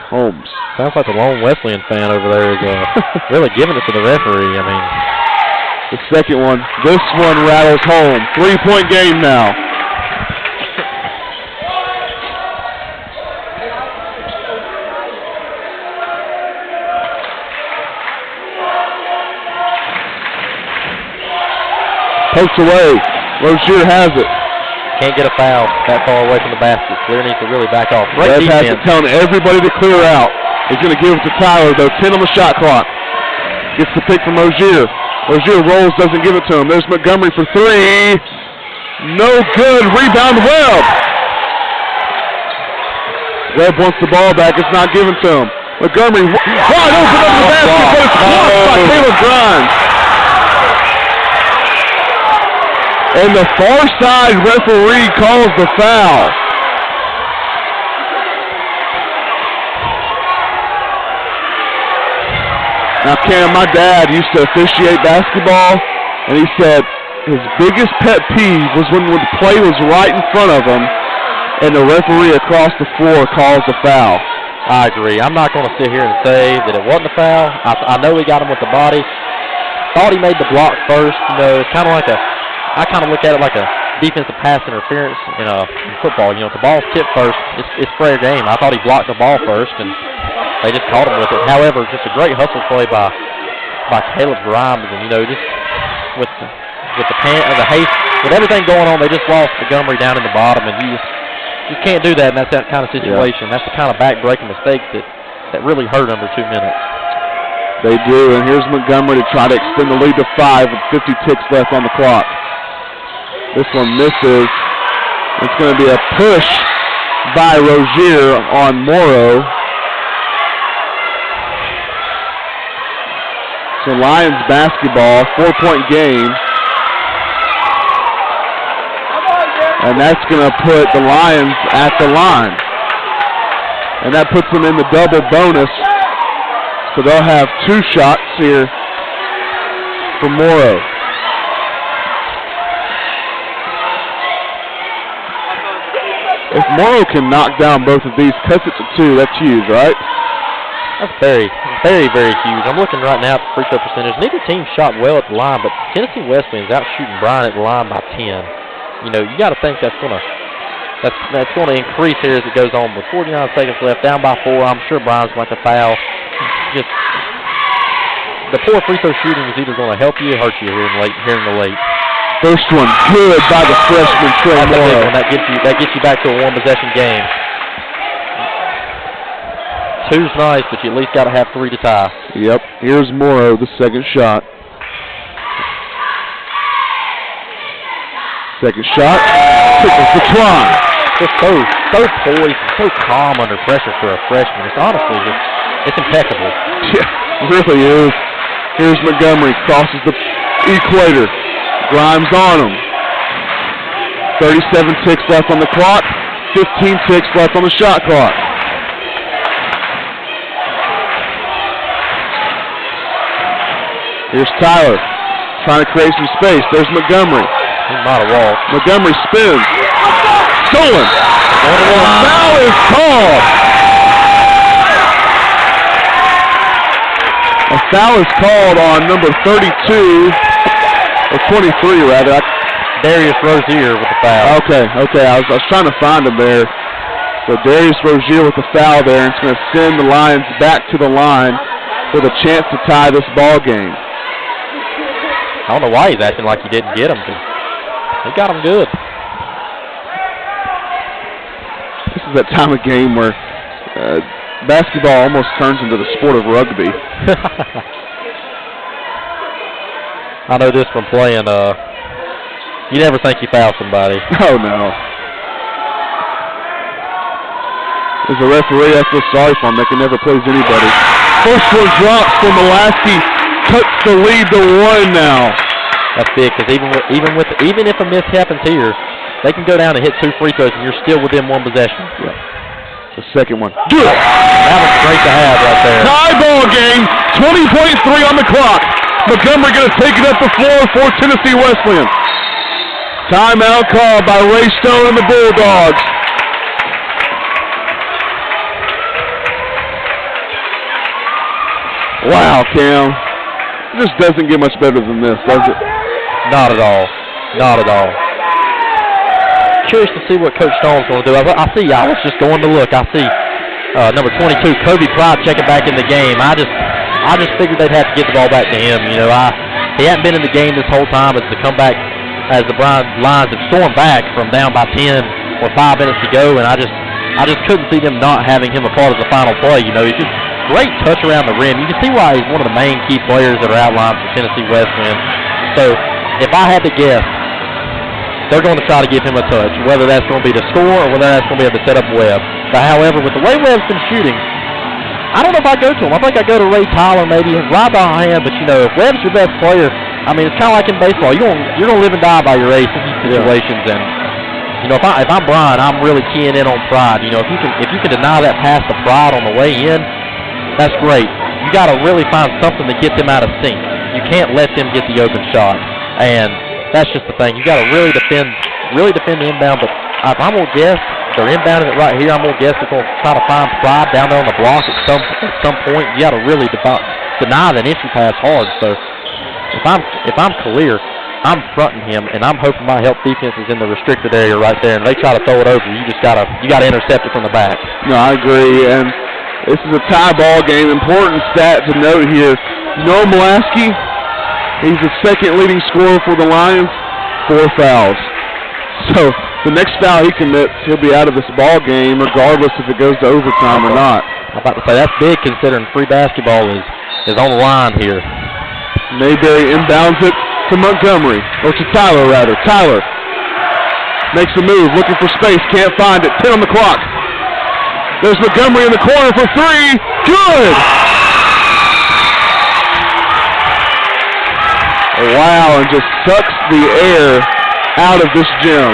Holmes. Sounds like the lone Wesleyan fan over there is really giving it to the referee. I mean, the second one. This one rattles home. 3-point game now. Pokes away. Rozier has it. Can't get a foul that far away from the basket. Clear needs to really back off. Great Bev has it telling everybody to clear out. He's going to give it to Tyler, though. 10 on the shot clock. Gets the pick from Rozier. Rozier rolls, doesn't give it to him. There's Montgomery for 3. No good. Rebound Webb. Webb wants the ball back. It's not given to him. Montgomery wide open over the basket, but it's blocked by Caleb Grimes. And the far side referee calls the foul. Now, Cam, my dad used to officiate basketball, and he said his biggest pet peeve was when the play was right in front of him and the referee across the floor calls the foul. I agree. I'm not going to sit here and say that it wasn't a foul. I know he got him with the body. Thought he made the block first. You know, it's kind of like I kind of look at it like a defensive pass interference in football. You know, if the ball's tipped first, it's fair game. I thought he blocked the ball first, and they just caught him with it. However, just a great hustle play by Caleb Grimes, and you know, just with the haste, with everything going on, they just lost Montgomery down in the bottom, and you can't do that in that kind of situation. Yeah. That's the kind of back-breaking mistakes that really hurt under 2 minutes. They do, and here's Montgomery to try to extend the lead to 5 with 50 ticks left on the clock. This one misses. It's going to be a push by Rozier on Morrow. So Lions basketball, 4-point game. And that's going to put the Lions at the line. And that puts them in the double bonus. So they'll have 2 shots here for Morrow. If Morrow can knock down both of these, cuts it to 2, that's huge, right? That's very, very, very huge. I'm looking right now at the free throw percentage. Neither team shot well at the line, but Tennessee Wesleyan is out shooting Bryan at the line by 10. You know, you got to think that's going to increase here as it goes on. With 49 seconds left, down by 4. I'm sure Bryan's going to foul. Just the poor free throw shooting is either going to help you or hurt you here in the late. First one good by the freshman Trey Morrow. That gets you back to a 1-possession game. 2's nice, but you at least got to have 3 to tie. Yep. Here's Morrow, the second shot. Second shot. Tickles the try. Just so poised, so calm under pressure for a freshman. It's honestly it's impeccable. Yeah, it really is. Here's Montgomery, crosses the equator. Grimes on him. 37 ticks left on the clock. 15 ticks left on the shot clock. Here's Tyler, trying to create some space. There's Montgomery. He might have walked. Montgomery spins. Stolen. A foul is called. A foul is called on number 32, or 23 rather. Darius Rozier with the foul. Okay. I was trying to find him there. So Darius Rozier with the foul there, and it's going to send the Lions back to the line with a chance to tie this ball game. I don't know why he's acting like he didn't get him, because he got him good. This is that time of game where basketball almost turns into the sport of rugby. I know this from playing. You never think you foul somebody. Oh, no. As a referee, I feel sorry for him. They can never please anybody. First one drops for Mulaski. Cuts the lead to 1 now. That's big, because even if a miss happens here, they can go down and hit 2 free throws, and you're still within 1 possession. Yeah. The second one. Good. That was great to have right there. Tie ball game. 20.3 on the clock. Montgomery going to take it up the floor for Tennessee Wesleyan. Timeout called by Ray Stone and the Bulldogs. Wow, Cam. It just doesn't get much better than this, does it? Not at all. Not at all. Curious to see what Coach Stone's going to do. I see. I was just going to look. I see number 22, Kobe Pride, checking back in the game. I just figured they'd have to get the ball back to him. You know, he hadn't been in the game this whole time. It's the comeback as the Bryan Lions have stormed back from down by 10 or 5 minutes to go, and I just couldn't see them not having him a part of the final play. You know, he's just great touch around the rim. You can see why he's one of the main key players that are outlined for Tennessee Wesleyan. So if I had to guess, they're going to try to give him a touch, whether that's going to be to score or whether that's going to be able to set up Webb. But however, with the way Webb's been shooting, I don't know if I go to him. I think I go to Ray Tyler maybe and right behind. But you know, if Webb's your best player, I mean, it's kind of like in baseball. You're gonna live and die by your ace in these situations, and you know, if I'm Bryan, I'm really keying in on pride. You know, if you can deny that pass to Pride on the way in, that's great. You got to really find something to get them out of sync. You can't let them get the open shot, and that's just the thing. You got to really defend the inbound. But if I'm gonna guess, they're inbounding it right here. I'm gonna guess they're gonna try to find Pride down there on the block at some point. You got to really deny that entry pass hard. So if I'm clear, I'm fronting him, and I'm hoping my help defense is in the restricted area right there, and they try to throw it over. You gotta intercept it from the back. No, I agree, and this is a tie ball game. Important stat to note here: Noah Mulaski, he's the second leading scorer for the Lions, 4 fouls. So the next foul he commits, he'll be out of this ball game, regardless if it goes to overtime or not. I'm about to say that's big, considering free basketball is on the line here. Mayberry inbounds it to Montgomery, or to Tyler, rather. Tyler makes a move, looking for space, can't find it. 10 on the clock. There's Montgomery in the corner for 3. Good! Wow, and just sucks the air out of this gym.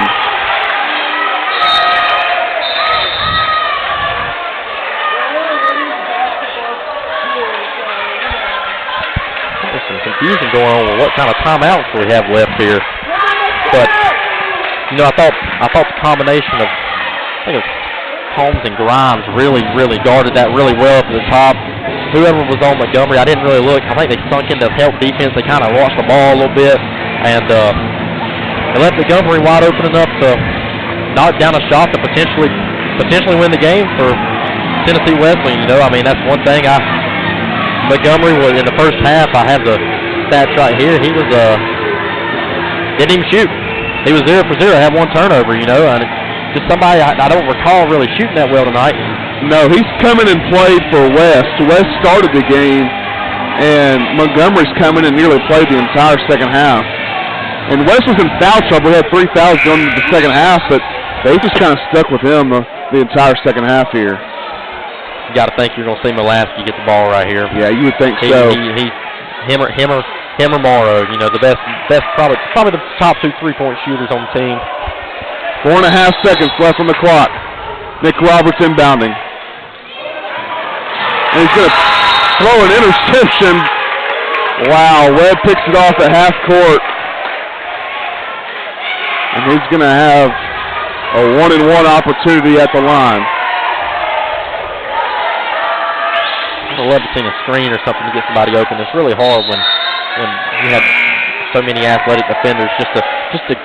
Confusion going on with what kind of timeouts we have left here, but you know, I thought the combination of Holmes and Grimes really guarded that really well to the top. Whoever was on Montgomery, I didn't really look. I think they sunk into help defense. They kind of watched the ball a little bit, and they left Montgomery wide open enough to knock down a shot to potentially win the game for Tennessee Wesleyan. You know, I mean, that's one thing. Montgomery was in the first half. I have the stats right here. He was didn't even shoot. He was 0 for 0. Had 1 turnover. You know, and just somebody I don't recall really shooting that well tonight. No, he's coming and played for West. West started the game, and Montgomery's come in and nearly played the entire second half. And West was in foul trouble. He had 3 fouls going into the second half, but they just kind of stuck with him the entire second half here. You got to think you're going to see Mulaski get the ball right here. Yeah, you would think so. Him or Morrow, you know, the best probably the top 2 3-point shooters on the team. 4.5 seconds left on the clock. Nick Roberts inbounding. And he's going to throw an interception. Wow, Webb picks it off at half court. And he's going to have a 1-and-1 opportunity at the line. I'd love to see a screen or something to get somebody open. It's really hard when you have so many athletic defenders just to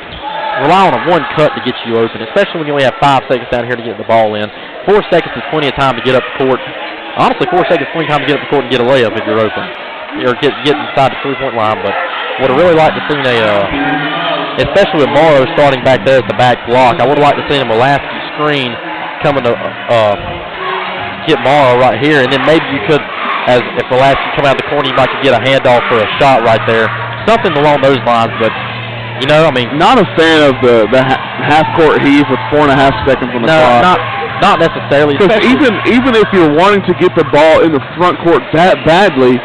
rely on a one cut to get you open, especially when you only have 5 seconds down here to get the ball in. 4 seconds is plenty of time to get up the court. Honestly, 4 seconds is plenty of time to get up the court and get a layup if you're open, or get inside the 3-point line. But would have really liked to see especially with Morrow starting back there at the back block, I would have liked to see a Mulaski screen coming to get Morrow right here, and then maybe you could, if Mulaski come out of the corner, you might get a handoff for a shot right there, something along those lines. But you know, I mean, not a fan of the half-court heave with 4.5 seconds on the clock. Not necessarily. Because even if you're wanting to get the ball in the front court that badly,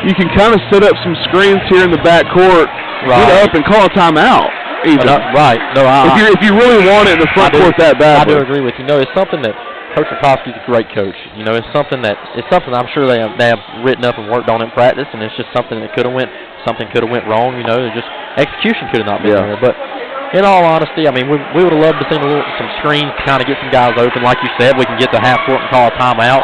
you can kind of set up some screens here in the back court, get up and call a timeout. Even. Right. No, if you really want it in the front court that badly. I do agree with you. No, it's something that Coach Rakowski's a great coach. You know, it's something I'm sure they have written up and worked on in practice, and it's just something that could have went wrong. You know, just execution could have not been there. But in all honesty, I mean, we would have loved to see some screens to kind of get some guys open. Like you said, we can get to half court and call a timeout.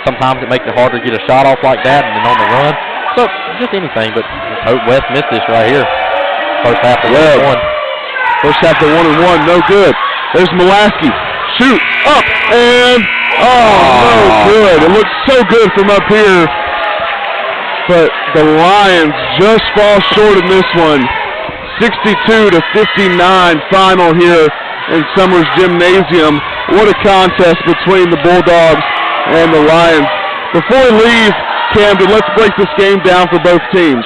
Sometimes it makes it harder to get a shot off like that and then on the run. So just anything, but let's hope West missed this right here. First half of 1-1. First half of 1-1, no good. There's Mulaski. Shoot, up, and, no good. It looks so good from up here, but the Lions just fall short in this one. 62-59 final here in Summers Gymnasium. What a contest between the Bulldogs and the Lions. Before we leave, Camden, let's break this game down for both teams.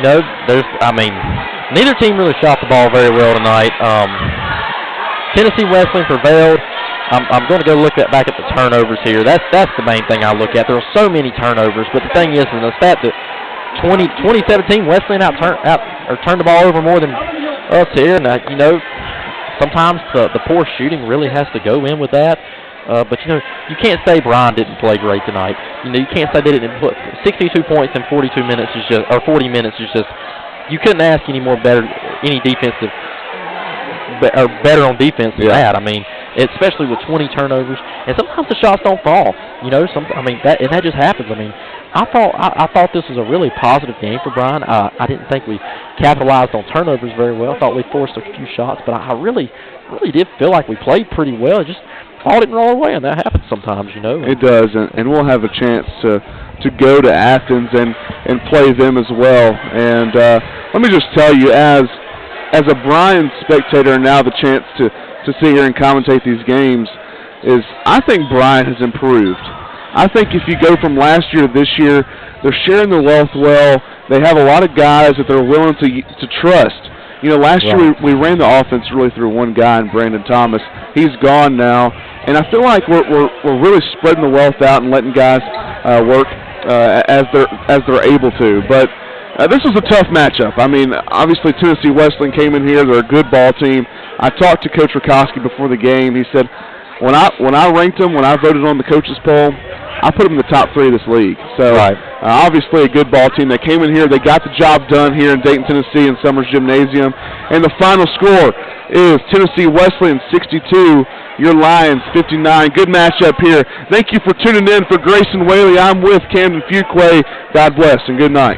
No, neither team really shot the ball very well tonight. Tennessee Wesleyan prevailed. I'm going to go look back at the turnovers here. That's the main thing I look at. There were so many turnovers, but the thing is, and the stat that 2017, Wesleyan turned the ball over more than us here, and you know, sometimes the poor shooting really has to go in with that. But you know, you can't say Bryan didn't play great tonight. You know, you can't say they didn't put 62 points in 42 minutes is just, or 40 minutes is just. You couldn't ask any defensive, or better on defense than that. I mean, especially with 20 turnovers, and sometimes the shots don't fall. You know, that just happens. I mean, I thought this was a really positive game for Bryan. I didn't think we capitalized on turnovers very well. I thought we forced a few shots, but I really did feel like we played pretty well. It just all didn't roll away, and that happens sometimes, you know. It does, and we'll have a chance to go to Athens and play them as well. And let me just tell you, as a Bryan spectator, and now the chance to sit here and commentate these games, is I think Bryan has improved. I think if you go from last year to this year, they're sharing the wealth well. They have a lot of guys that they're willing to trust. You know, last year we ran the offense really through one guy, in Brandon Thomas. He's gone now, and I feel like we're really spreading the wealth out and letting guys work as they're able to. But this was a tough matchup. I mean, obviously Tennessee Wesleyan came in here. They're a good ball team. I talked to Coach Rakowski before the game. He said, when I ranked them, when I voted on the coaches poll, I put them in the top 3 of this league. So obviously a good ball team. They came in here. They got the job done here in Dayton, Tennessee in Summers Gymnasium. And the final score is Tennessee Wesleyan 62, your Lions 59. Good matchup here. Thank you for tuning in. For Grayson Whaley, I'm with Camden Fuquay. God bless and good night.